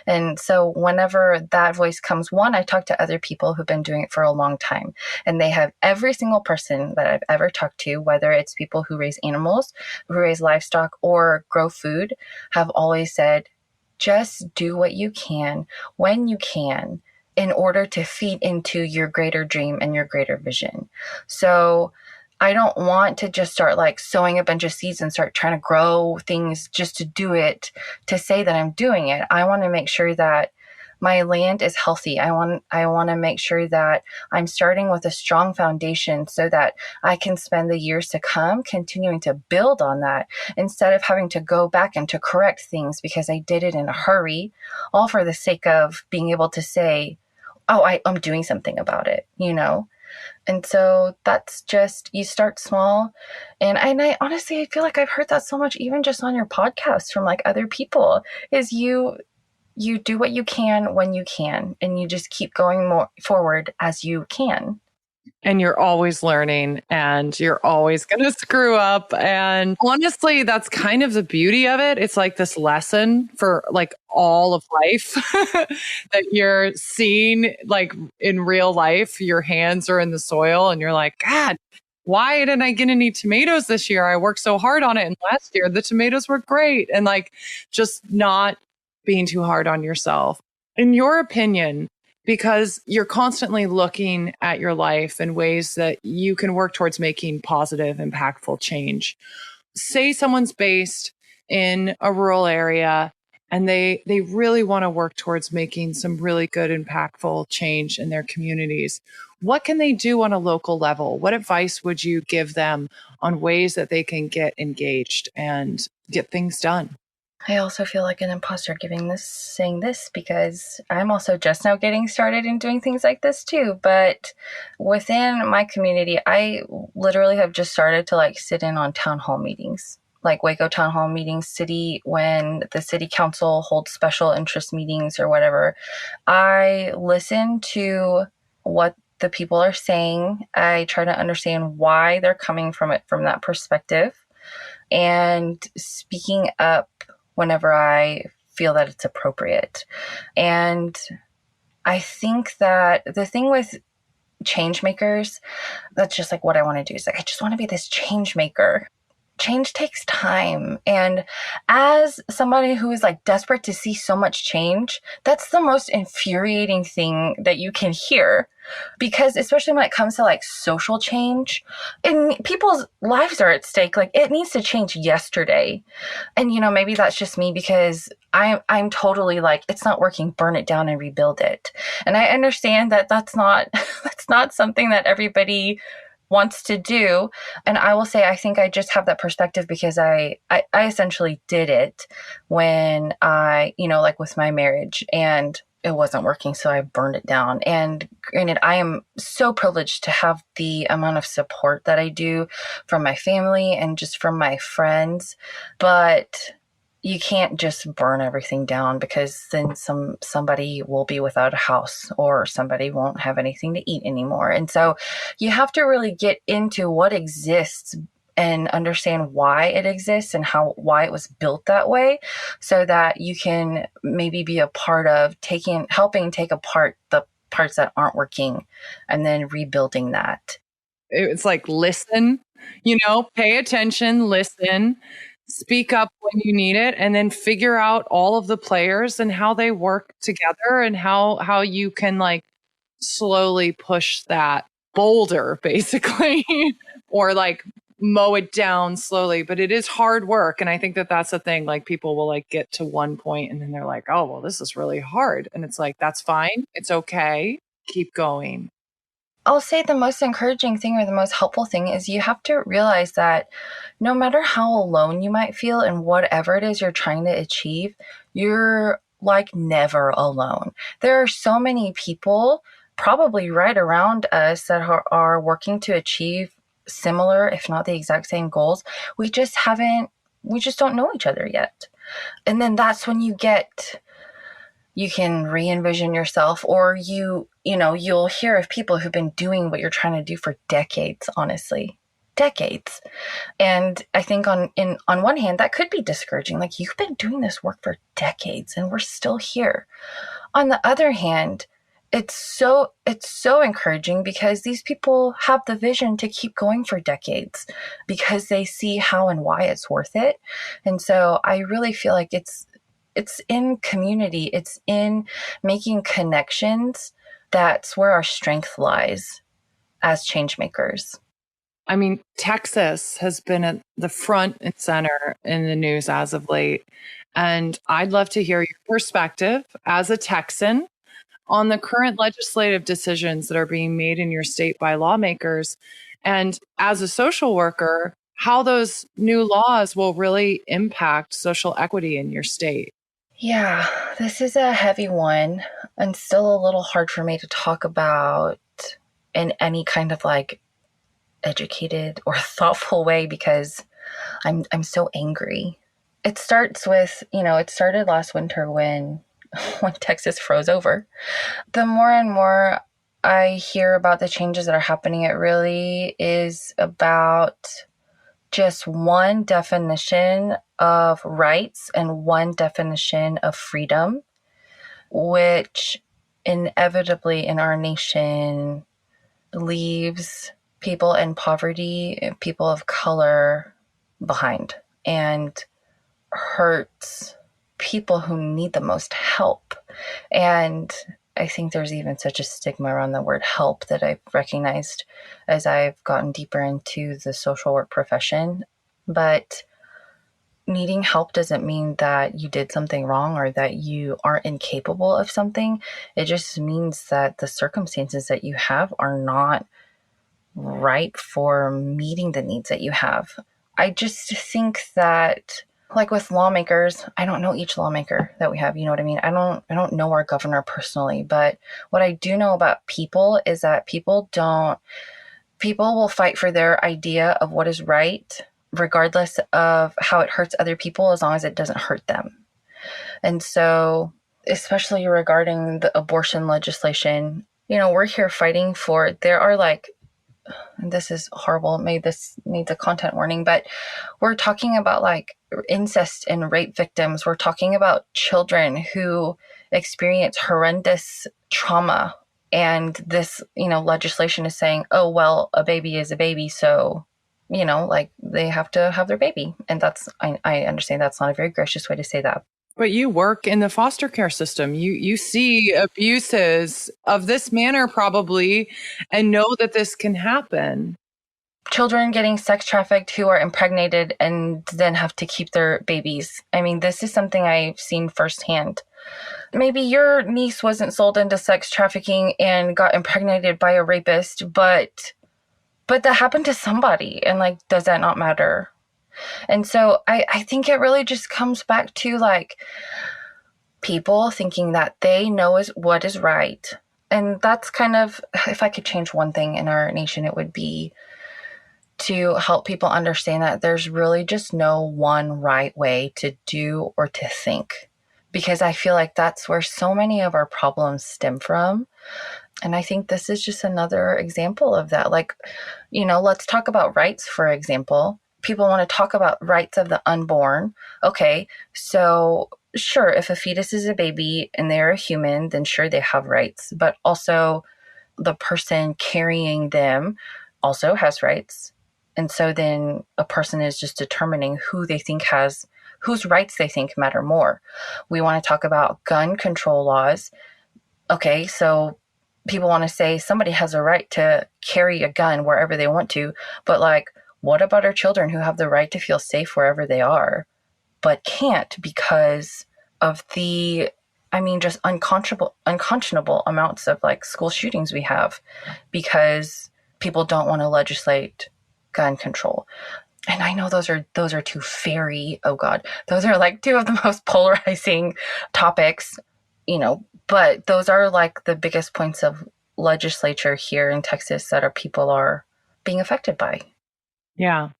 And so whenever that voice comes, one, I talk to other people who've been doing it for a long time, and they have every single person that I've ever talked to, whether it's people who raise animals, who raise livestock, or grow food, have always said, just do what you can when you can in order to feed into your greater dream and your greater vision. So I don't want to just start like sowing a bunch of seeds and start trying to grow things just to do it, to say that I'm doing it. I want to make sure that my land is healthy. I want to make sure that I'm starting with a strong foundation so that I can spend the years to come continuing to build on that instead of having to go back and to correct things because I did it in a hurry, all for the sake of being able to say, oh, I'm doing something about it, And so that's just, you start small. And I honestly, I feel like I've heard that so much, even just on your podcast from like other people, is you do what you can when you can, and you just keep going more forward as you can. And you're always learning and you're always going to screw up. And honestly, that's kind of the beauty of it. It's like this lesson for like all of life that you're seeing like in real life. Your hands are in the soil and you're like, God, why didn't I get any tomatoes this year? I worked so hard on it. And last year the tomatoes were great. And like just not being too hard on yourself. In your opinion, because you're constantly looking at your life and ways that you can work towards making positive, impactful change. Say someone's based in a rural area and they really want to work towards making some really good, impactful change in their communities. What can they do on a local level? What advice would you give them on ways that they can get engaged and get things done? I also feel like an imposter saying this because I'm also just now getting started in doing things like this too. But within my community, I literally have just started to like sit in on town hall meetings, like Waco town hall meetings, when the city council holds special interest meetings or whatever. I listen to what the people are saying. I try to understand why they're coming from it from that perspective, and speaking up whenever I feel that it's appropriate. And I think that the thing with change makers, that's just like what I want to do. Is like, I just want to be this change maker. Change takes time. And as somebody who is like desperate to see so much change, that's the most infuriating thing that you can hear. Because especially when it comes to like social change and people's lives are at stake, like it needs to change yesterday. And maybe that's just me because I'm totally like, it's not working, burn it down and rebuild it. And I understand that that's not that's not something that everybody wants to do. And I will say, I think I just have that perspective because I essentially did it when like with my marriage, and it wasn't working. So I burned it down. And granted, I am so privileged to have the amount of support that I do from my family and just from my friends. But you can't just burn everything down, because then somebody will be without a house or somebody won't have anything to eat anymore. And so you have to really get into what exists and understand why it exists and why it was built that way, so that you can maybe be a part of helping take apart the parts that aren't working and then rebuilding that. It's like, listen, pay attention, listen, speak up when you need it, and then figure out all of the players and how they work together and how you can like slowly push that boulder basically or like mow it down slowly. But it is hard work. And I think that that's the thing. Like people will like get to one point and then they're like, oh, well, this is really hard. And it's like, that's fine. It's okay. Keep going. I'll say the most encouraging thing or the most helpful thing is you have to realize that no matter how alone you might feel in whatever it is you're trying to achieve, you're like never alone. There are so many people probably right around us that are working to achieve similar, if not the exact same goals. We just don't know each other yet. And then that's when you can re-envision yourself, or you'll hear of people who've been doing what you're trying to do for decades, honestly. Decades. And I think on one hand, that could be discouraging. Like, you've been doing this work for decades and we're still here. On the other hand, it's so encouraging because these people have the vision to keep going for decades because they see how and why it's worth it. And so I really feel like it's in community. It's in making connections. That's where our strength lies as change makers. I mean, Texas has been at the front and center in the news as of late. And I'd love to hear your perspective as a Texan on the current legislative decisions that are being made in your state by lawmakers. And as a social worker, how those new laws will really impact social equity in your state. Yeah, this is a heavy one and still a little hard for me to talk about in any kind of like educated or thoughtful way because I'm so angry. It starts with, it started last winter when when Texas froze over. The more and more I hear about the changes that are happening, it really is about just one definition of rights and one definition of freedom, which inevitably in our nation leaves people in poverty, people of color behind, and hurts people who need the most help. And I think there's even such a stigma around the word help that I've recognized as I've gotten deeper into the social work profession. But needing help doesn't mean that you did something wrong or that you aren't incapable of something. It just means that the circumstances that you have are not right for meeting the needs that you have. I just think that, like with lawmakers, I don't know each lawmaker that we have, you know what I mean? I don't know our governor personally, but what I do know about people is that people will fight for their idea of what is right, regardless of how it hurts other people, as long as it doesn't hurt them. And so, especially regarding the abortion legislation, we're here fighting for, there are like, and this is horrible, maybe this needs a content warning, but we're talking about like incest and rape victims. We're talking about children who experience horrendous trauma. And this, legislation is saying, oh, well, a baby is a baby. So, like they have to have their baby. And I understand that's not a very gracious way to say that. But you work in the foster care system. You see abuses of this manner probably and know that this can happen. Children getting sex trafficked who are impregnated and then have to keep their babies. I mean, this is something I've seen firsthand. Maybe your niece wasn't sold into sex trafficking and got impregnated by a rapist, but that happened to somebody. And like, does that not matter? And so I think it really just comes back to like people thinking that they know what is right. And that's kind of, if I could change one thing in our nation, it would be to help people understand that there's really just no one right way to do or to think. Because I feel like that's where so many of our problems stem from. And I think this is just another example of that. Like, let's talk about rights, for example. People want to talk about rights of the unborn. Okay, so sure, if a fetus is a baby and they're a human, then sure, they have rights. But also the person carrying them also has rights. And so then a person is just determining whose rights they think matter more. We want to talk about gun control laws. Okay, so people want to say somebody has a right to carry a gun wherever they want to, but like, what about our children who have the right to feel safe wherever they are, but can't because of just unconscionable amounts of like school shootings we have because people don't want to legislate gun control. And I know those are two those are like two of the most polarizing topics, but those are like the biggest points of legislature here in Texas that our people are being affected by. Yeah.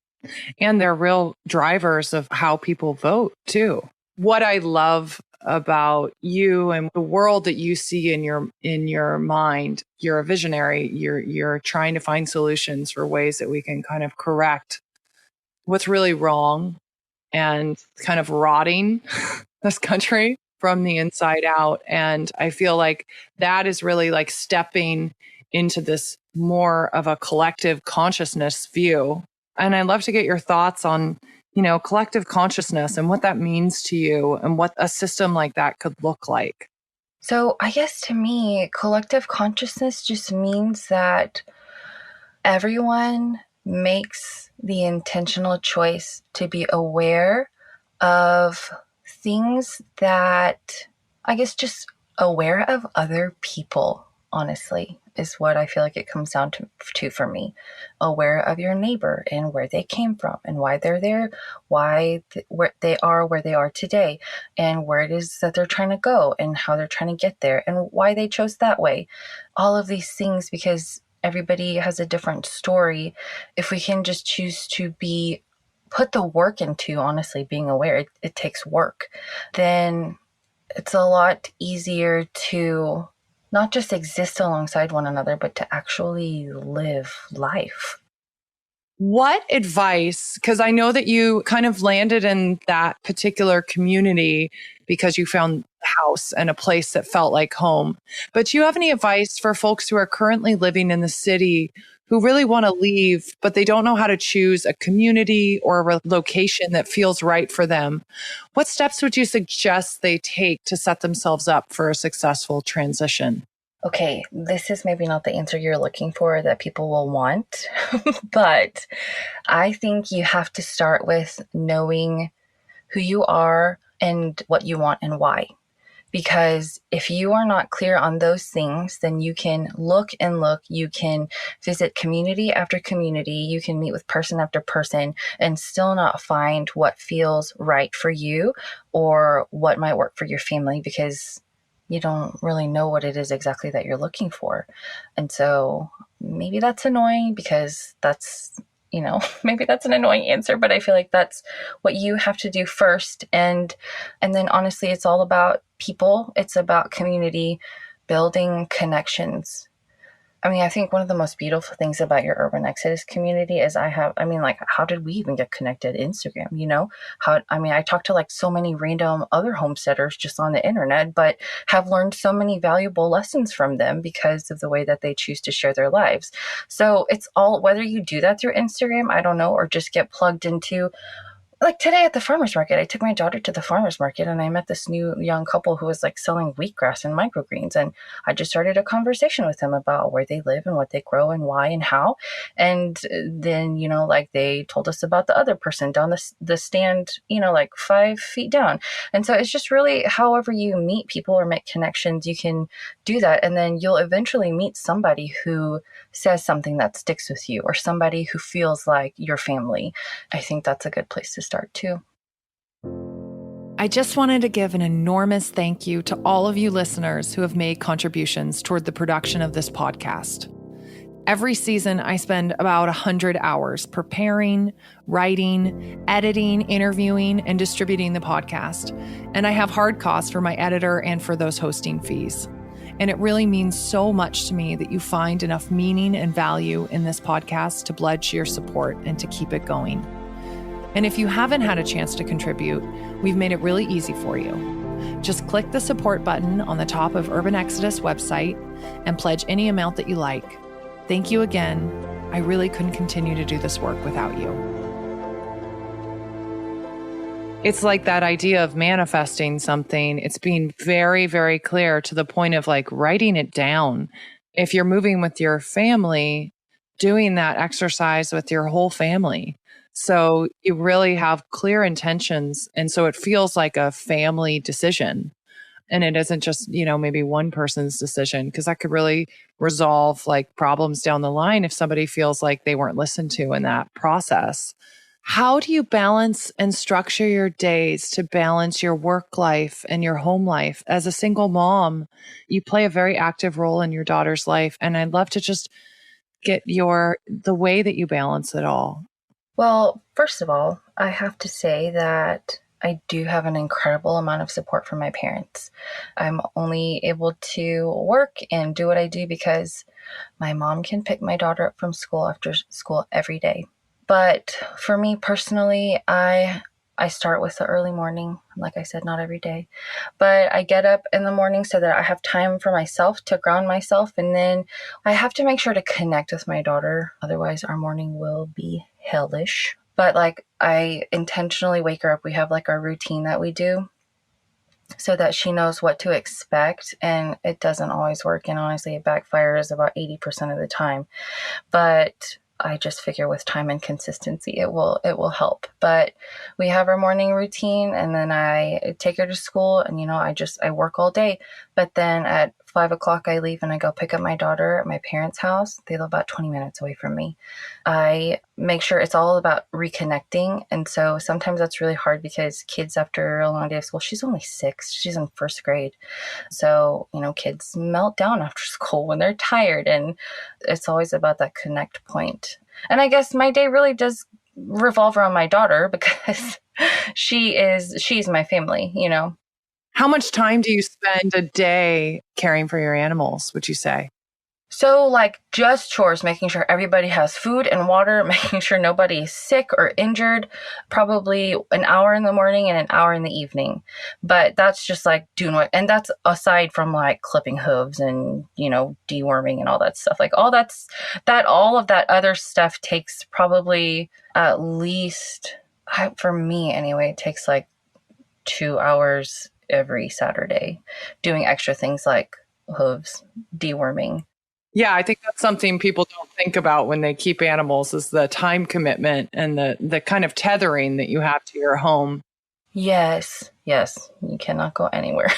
And they're real drivers of how people vote too. What I love about you and the world that you see in your mind, you're a visionary. You're trying to find solutions for ways that we can kind of correct what's really wrong and kind of rotting this country from the inside out. And I feel like that is really like stepping into this more of a collective consciousness view. And I'd love to get your thoughts on, collective consciousness and what that means to you and what a system like that could look like. So I guess to me, collective consciousness just means that everyone makes the intentional choice to be aware of things that, I guess, just aware of other people, honestly, is what I feel like it comes down to for me. Aware of your neighbor and where they came from and why they're there, where they are today, and where it is that they're trying to go and how they're trying to get there and why they chose that way. All of these things, because everybody has a different story. If we can just choose to put the work into, honestly, being aware, it takes work, then it's a lot easier to not just exist alongside one another, but to actually live life. What advice, because I know that you kind of landed in that particular community because you found a house and a place that felt like home. But do you have any advice for folks who are currently living in the city who really want to leave, but they don't know how to choose a community or a location that feels right for them? What steps would you suggest they take to set themselves up for a successful transition? Okay, this is maybe not the answer you're looking for that people will want, but I think you have to start with knowing who you are and what you want and why. Because if you are not clear on those things, then you can look and look, you can visit community after community, you can meet with person after person and still not find what feels right for you or what might work for your family, because you don't really know what it is exactly that you're looking for. And so maybe that's annoying, because that's, maybe that's an annoying answer, but I feel like that's what you have to do first. And then honestly, it's all about people. It's about community, building connections. I mean, I think one of the most beautiful things about your urban exodus community is how did we even get connected? Instagram, I talked to like so many random other homesteaders just on the internet, but have learned so many valuable lessons from them because of the way that they choose to share their lives. So it's all, whether you do that through Instagram, I don't know, or just get plugged into, like today at the farmer's market, I took my daughter to the farmer's market and I met this new young couple who was like selling wheatgrass and microgreens. And I just started a conversation with them about where they live and what they grow and why and how. And then, they told us about the other person down the stand, like 5 feet down. And so it's just really, however you meet people or make connections, you can do that. And then you'll eventually meet somebody who says something that sticks with you, or somebody who feels like your family. I think that's a good place to start too. I just wanted to give an enormous thank you to all of you listeners who have made contributions toward the production of this podcast. Every season, I spend about 100 hours preparing, writing, editing, interviewing, and distributing the podcast. And I have hard costs for my editor and for those hosting fees. And it really means so much to me that you find enough meaning and value in this podcast to pledge your support and to keep it going. And if you haven't had a chance to contribute, we've made it really easy for you. Just click the support button on the top of Urban Exodus website and pledge any amount that you like. Thank you again. I really couldn't continue to do this work without you. It's like that idea of manifesting something. It's being very, very clear to the point of like writing it down. If you're moving with your family, doing that exercise with your whole family. So you really have clear intentions. And so it feels like a family decision. And it isn't just, maybe one person's decision, because that could really resolve like problems down the line if somebody feels like they weren't listened to in that process. How do you balance and structure your days to balance your work life and your home life? As a single mom, you play a very active role in your daughter's life. And I'd love to just get the way that you balance it all. Well, first of all, I have to say that I do have an incredible amount of support from my parents. I'm only able to work and do what I do because my mom can pick my daughter up from school after school every day. But for me personally, I start with the early morning. Like I said, not every day, but I get up in the morning so that I have time for myself to ground myself. And then I have to make sure to connect with my daughter. Otherwise, our morning will be hellish. But like, I intentionally wake her up. We have like our routine that we do so that she knows what to expect. And it doesn't always work. And honestly, it backfires about 80% of the time. But I just figure with time and consistency, it will help. But we have our morning routine, and then I take her to school, and I work all day. But then at 5 o'clock, I leave and I go pick up my daughter at my parents' house. They live about 20 minutes away from me. I make sure it's all about reconnecting. And so sometimes that's really hard because kids, after a long day of school, she's only 6, she's in first grade. So, kids melt down after school when they're tired. And it's always about that connect point. And I guess my day really does revolve around my daughter because she's my family. How much time do you spend a day caring for your animals, would you say? So, like, just chores, making sure everybody has food and water, making sure nobody's sick or injured, probably an hour in the morning and an hour in the evening. But that's just like doing what, and that's aside from like clipping hooves and, deworming and all that stuff. Like, all of that other stuff takes probably at least, for me anyway, it takes like 2 hours every Saturday doing extra things like hooves, deworming. Yeah, I think that's something people don't think about when they keep animals is the time commitment and the kind of tethering that you have to your home. Yes, yes, you cannot go anywhere.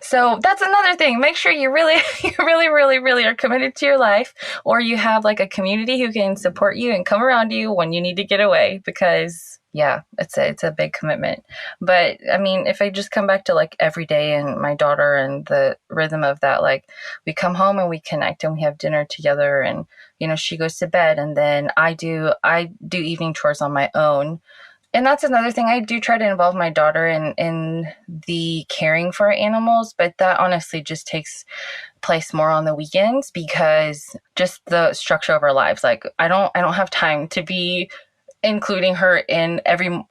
So that's another thing. Make sure you really, you really, really, really are committed to your life, or you have like a community who can support you and come around you when you need to get away. Because yeah, it's a big commitment. But I mean, if I just come back to like every day and my daughter and the rhythm of that, like we come home and we connect and we have dinner together, and she goes to bed, and then I do evening chores on my own. And that's another thing. I do try to involve my daughter in the caring for animals, but that honestly just takes place more on the weekends because just the structure of our lives. Like I don't have time to be including her in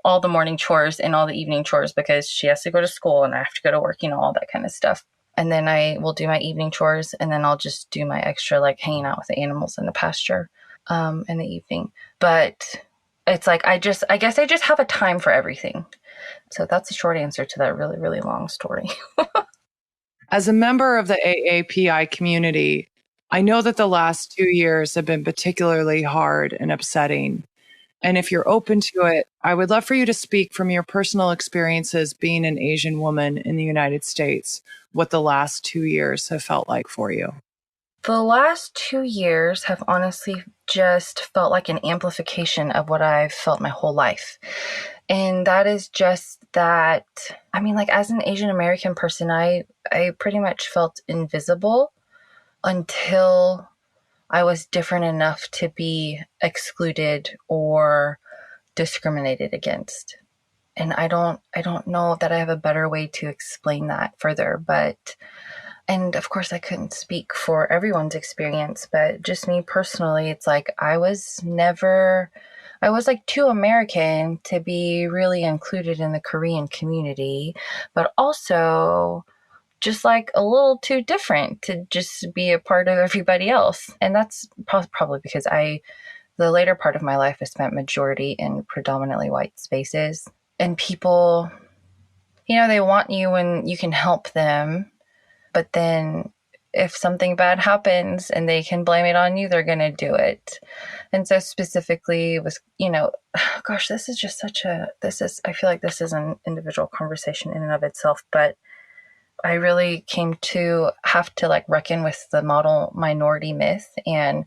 all the morning chores and all the evening chores because she has to go to school and I have to go to work, all that kind of stuff. And then I will do my evening chores, and then I'll just do my extra like hanging out with the animals in the pasture in the evening. But it's like I guess I just have a time for everything. So that's a short answer to that really, really long story. As a member of the AAPI community, I know that the last 2 years have been particularly hard and upsetting. And if you're open to it, I would love for you to speak from your personal experiences being an Asian woman in the United States, what the last 2 years have felt like for you. The last 2 years have honestly just felt like an amplification of what I've felt my whole life. And that is just that, I mean, like as an Asian American person, I pretty much felt invisible until I was different enough to be excluded or discriminated against. And I don't know that I have a better way to explain that further, but and of course I couldn't speak for everyone's experience, but just me personally, it's like I was like too American to be really included in the Korean community, but also just like a little too different to just be a part of everybody else. And that's probably because the later part of my life I spent majority in predominantly white spaces. And people, they want you when you can help them, but then if something bad happens and they can blame it on you, they're going to do it. And so specifically was, gosh, I feel like this is an individual conversation in and of itself, but I really came to have to like reckon with the model minority myth and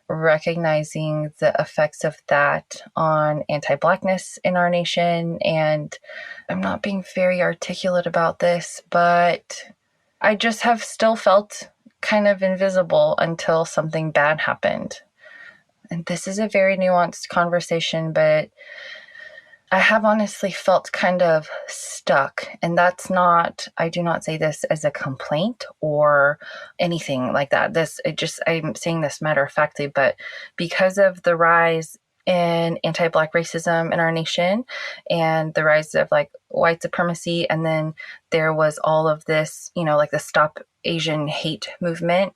recognizing the effects of that on anti-Blackness in our nation. And I'm not being very articulate about this, but I just have still felt kind of invisible until something bad happened. And this is a very nuanced conversation, but I have honestly felt kind of stuck. And I do not say this as a complaint or anything like that. I'm saying this matter of factly, but because of the rise in anti-Black racism in our nation and the rise of like white supremacy, and then there was all of this, like the Stop Asian Hate movement,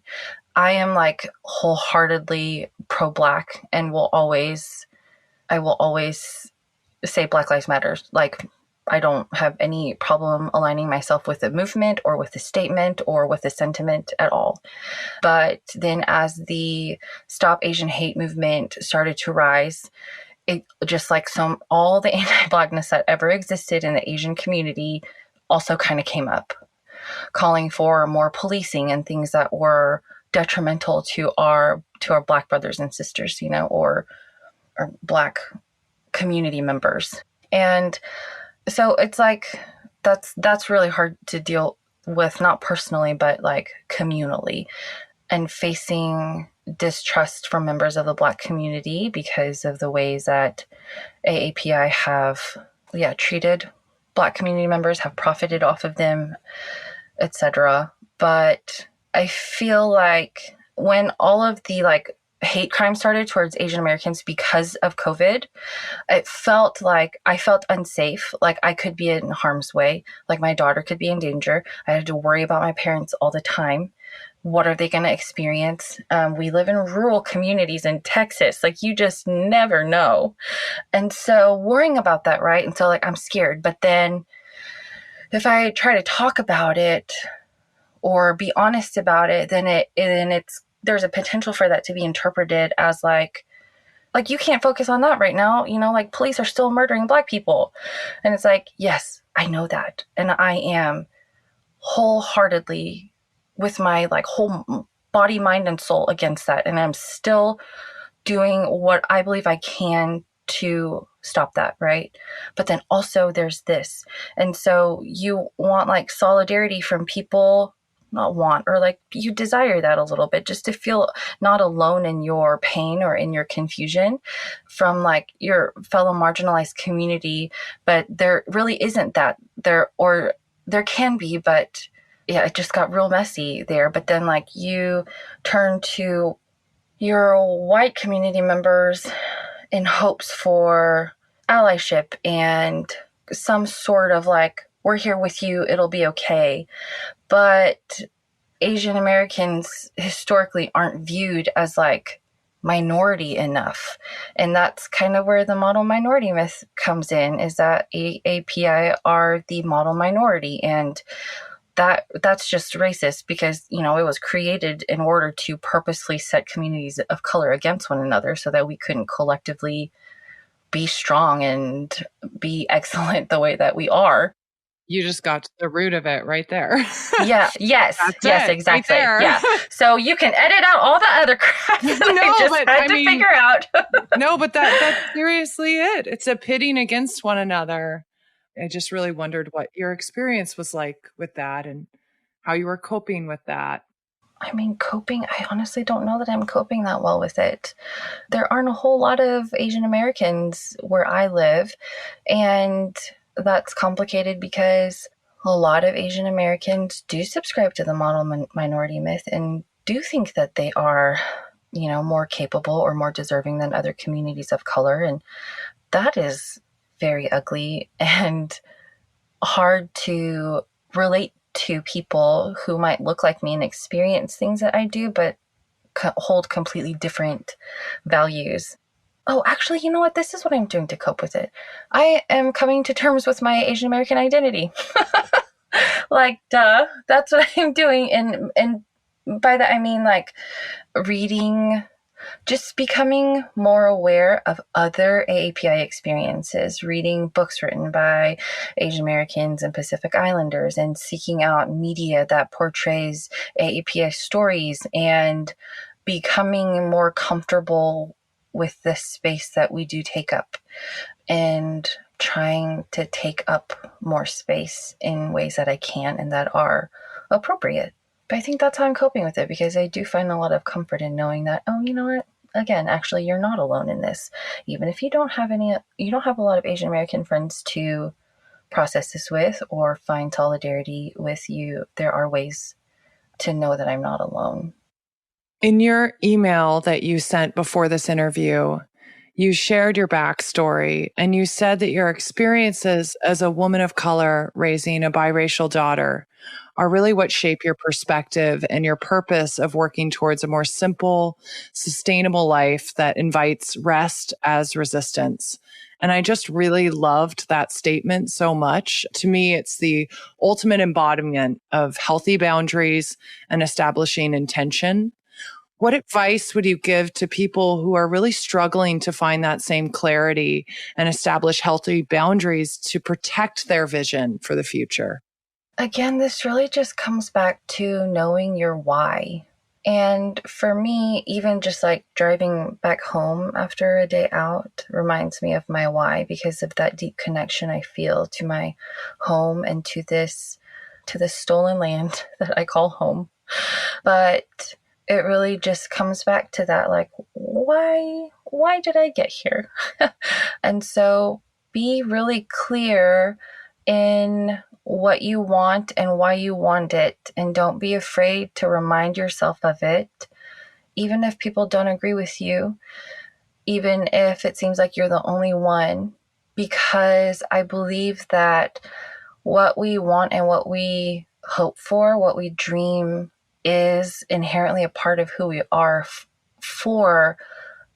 I am like wholeheartedly pro-Black and I will always say Black Lives Matter. Like, I don't have any problem aligning myself with the movement or with the statement or with the sentiment at all. But then as the Stop Asian Hate movement started to rise, it just like all the anti-Blackness that ever existed in the Asian community also kind of came up, calling for more policing and things that were detrimental to our Black brothers and sisters, or Black community members. And so it's like that's really hard to deal with, not personally, but like communally, and facing distrust from members of the Black community because of the ways that AAPI have treated Black community members have profited off of them, etc. But I feel like when all of the like hate crime started towards Asian Americans because of COVID, it felt like I felt unsafe, like I could be in harm's way, like my daughter could be in danger. I had to worry about my parents all the time. What are they going to experience? We live in rural communities in Texas. Like, you just never know. And so worrying about that, right? And so like, I'm scared. But then if I try to talk about it or be honest about it, then there's a potential for that to be interpreted as like you can't focus on that right now. Like, police are still murdering Black people. And it's like, yes, I know that. And I am wholeheartedly with my like whole body, mind, and soul against that. And I'm still doing what I believe I can to stop that, right? But then also there's this. And so you want like solidarity from people, not want, or like you desire that a little bit, just to feel not alone in your pain or in your confusion from like your fellow marginalized community. But there really isn't that there, or there can be, but yeah, it just got real messy there. But then like you turn to your white community members in hopes for allyship and some sort of like, we're here with you, it'll be okay. But Asian Americans historically aren't viewed as like minority enough. And that's kind of where the model minority myth comes in, is that AAPI are the model minority. And that's just racist because, it was created in order to purposely set communities of color against one another so that we couldn't collectively be strong and be excellent the way that we are. You just got to the root of it right there. Yeah. Yes. That's Yes. it, Exactly. right there. Yeah. So you can edit out all the other crap that I just had to figure out. No, but that's seriously it. It's a pitting against one another. I just really wondered what your experience was like with that and how you were coping with that. I mean, coping, I honestly don't know that I'm coping that well with it. There aren't a whole lot of Asian Americans where I live, and that's complicated because a lot of Asian Americans do subscribe to the model minority myth and do think that they are, more capable or more deserving than other communities of color. And that is very ugly and hard to relate to people who might look like me and experience things that I do, but hold completely different values. Oh, actually, you know what? This is what I'm doing to cope with it. I am coming to terms with my Asian American identity. Like, duh, that's what I'm doing. And by that, I mean like reading, just becoming more aware of other AAPI experiences, reading books written by Asian Americans and Pacific Islanders, and seeking out media that portrays AAPI stories, and becoming more comfortable with the space that we do take up, and trying to take up more space in ways that I can and that are appropriate. But I think that's how I'm coping with it, because I do find a lot of comfort in knowing that, oh, you know what? Again, actually, you're not alone in this. Even if you don't have a lot of Asian American friends to process this with or find solidarity with you, there are ways to know that I'm not alone. In your email that you sent before this interview, you shared your backstory and you said that your experiences as a woman of color raising a biracial daughter are really what shape your perspective and your purpose of working towards a more simple, sustainable life that invites rest as resistance. And I just really loved that statement so much. To me, it's the ultimate embodiment of healthy boundaries and establishing intention. What advice would you give to people who are really struggling to find that same clarity and establish healthy boundaries to protect their vision for the future? Again, this really just comes back to knowing your why. And for me, even just like driving back home after a day out reminds me of my why, because of that deep connection I feel to my home and to this stolen land that I call home. But it really just comes back to that, like, why did I get here? And so be really clear in what you want and why you want it. And don't be afraid to remind yourself of it, even if people don't agree with you, even if it seems like you're the only one, because I believe that what we want and what we hope for, what we dream, is inherently a part of who we are for,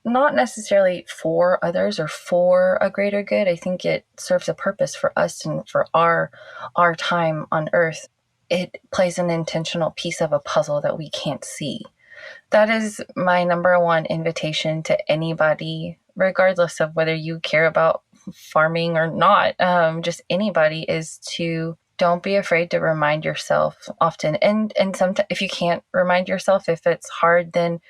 not necessarily for others or for a greater good. I think it serves a purpose for us and for our time on earth. It plays an intentional piece of a puzzle that we can't see. That is my number one invitation to anybody, regardless of whether you care about farming or not. Just anybody, is to don't be afraid to remind yourself often. And sometimes if you can't remind yourself, if it's hard, then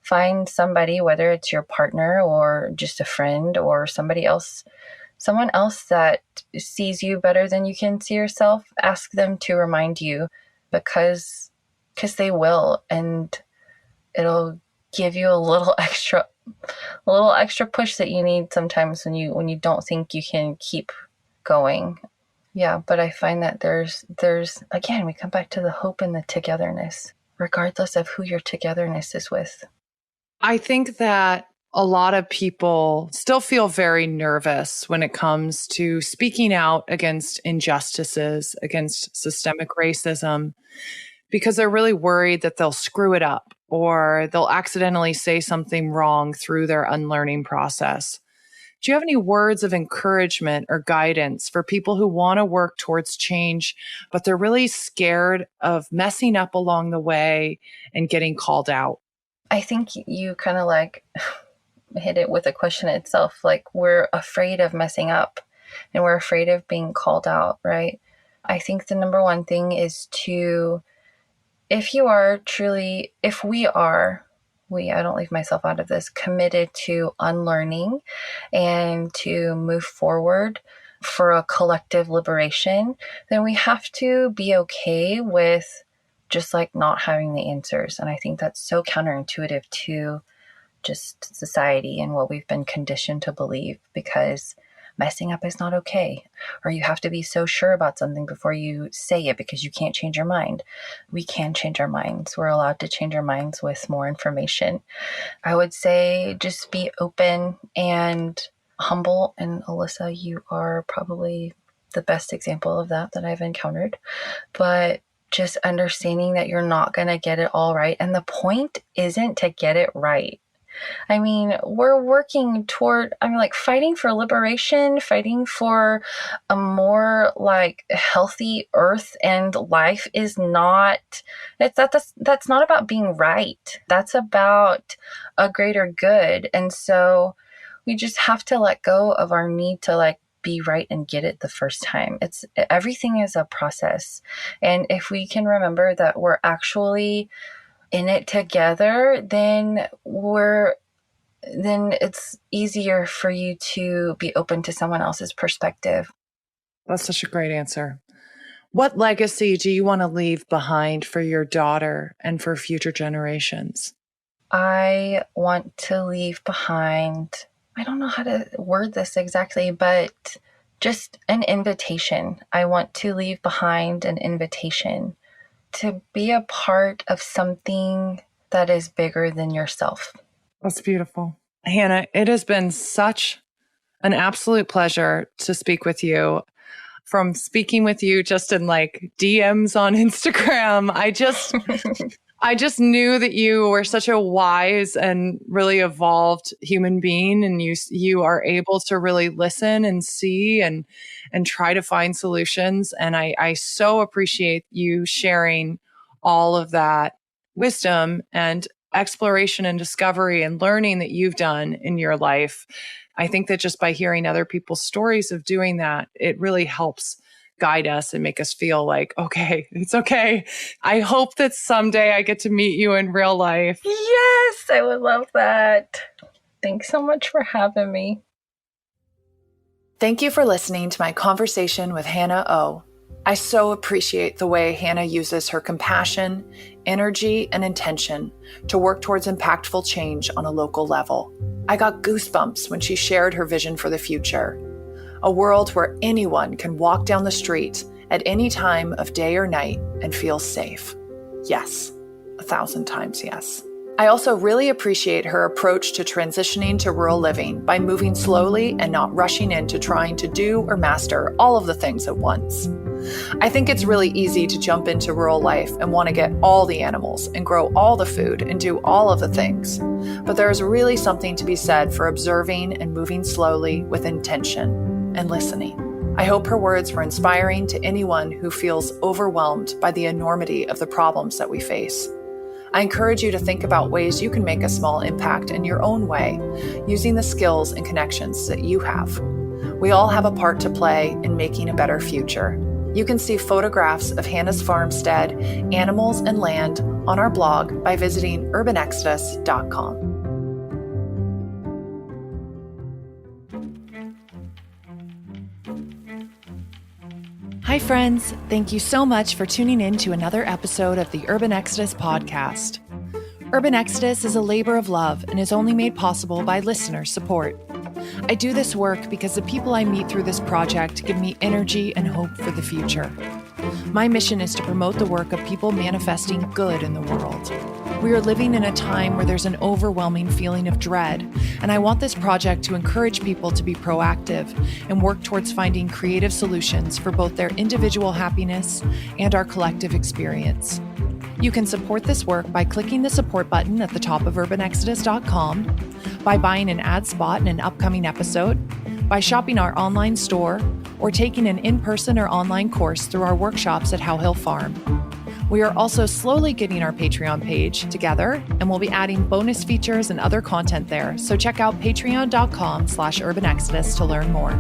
find somebody, whether it's your partner or just a friend or somebody else, someone else that sees you better than you can see yourself. Ask them to remind you, because they will, and it'll give you a little extra push that you need sometimes when you don't think you can keep going. Yeah, but I find that there's again, we come back to the hope and the togetherness, regardless of who your togetherness is with. I think that a lot of people still feel very nervous when it comes to speaking out against injustices, against systemic racism, because they're really worried that they'll screw it up or they'll accidentally say something wrong through their unlearning process. Do you have any words of encouragement or guidance for people who want to work towards change, but they're really scared of messing up along the way and getting called out? I think you kind of like hit it with the question itself. Like, we're afraid of messing up and we're afraid of being called out, right? I think the number one thing is to, if we are, I don't leave myself out of this, committed to unlearning and to move forward for a collective liberation, then we have to be okay with just like not having the answers. And I think that's so counterintuitive to just society and what we've been conditioned to believe, because messing up is not okay, or you have to be so sure about something before you say it because you can't change your mind. We can change our minds. We're allowed to change our minds with more information. I would say just be open and humble. And Alyssa, you are probably the best example of that I've encountered. But just understanding that you're not going to get it all right. And the point isn't to get it right. I mean, we're working toward, fighting for liberation, fighting for a more like healthy earth and life is not, that's not about being right. That's about a greater good. And so we just have to let go of our need to like be right and get it the first time. Everything is a process. And if we can remember that we're actually in it together, then it's easier for you to be open to someone else's perspective. That's such a great answer. What legacy do you want to leave behind for your daughter and for future generations? I want to leave behind, I don't know how to word this exactly, but just an invitation. I want to leave behind an invitation to be a part of something that is bigger than yourself. That's beautiful. Hana, it has been such an absolute pleasure to speak with you. From speaking with you just in like DMs on Instagram, I just knew that you were such a wise and really evolved human being, and you are able to really listen and see and try to find solutions. And I so appreciate you sharing all of that wisdom and exploration and discovery and learning that you've done in your life. I think that just by hearing other people's stories of doing that, it really helps guide us and make us feel like, okay, it's okay. I hope that someday I get to meet you in real life. Yes, I would love that. Thanks so much for having me. Thank you for listening to my conversation with Hana Oh. I so appreciate the way Hana uses her compassion, energy, and intention to work towards impactful change on a local level. I got goosebumps when she shared her vision for the future. A world where anyone can walk down the street at any time of day or night and feel safe. Yes, 1,000 times yes. I also really appreciate her approach to transitioning to rural living by moving slowly and not rushing into trying to do or master all of the things at once. I think it's really easy to jump into rural life and want to get all the animals and grow all the food and do all of the things. But there is really something to be said for observing and moving slowly with intention and listening. I hope her words were inspiring to anyone who feels overwhelmed by the enormity of the problems that we face. I encourage you to think about ways you can make a small impact in your own way, using the skills and connections that you have. We all have a part to play in making a better future. You can see photographs of Hana's farmstead, animals, and land on our blog by visiting urbanexodus.com. Hi, friends. Thank you so much for tuning in to another episode of the Urban Exodus podcast. Urban Exodus is a labor of love and is only made possible by listener support. I do this work because the people I meet through this project give me energy and hope for the future. My mission is to promote the work of people manifesting good in the world. We are living in a time where there's an overwhelming feeling of dread, and I want this project to encourage people to be proactive and work towards finding creative solutions for both their individual happiness and our collective experience. You can support this work by clicking the support button at the top of urbanexodus.com, by buying an ad spot in an upcoming episode, by shopping our online store, or taking an in-person or online course through our workshops at How Hill Farm. We are also slowly getting our Patreon page together, and we'll be adding bonus features and other content there, so check out patreon.com/urbanexodus to learn more.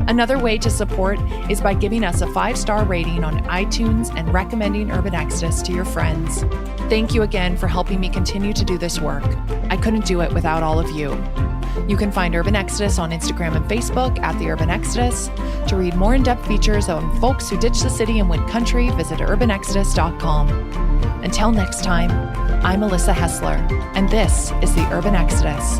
Another way to support is by giving us a 5-star rating on iTunes and recommending Urban Exodus to your friends. Thank you again for helping me continue to do this work. I couldn't do it without all of you. You can find Urban Exodus on Instagram and Facebook at The Urban Exodus. To read more in-depth features on folks who ditched the city and went country, visit urbanexodus.com. Until next time, I'm Alyssa Hessler, and this is The Urban Exodus.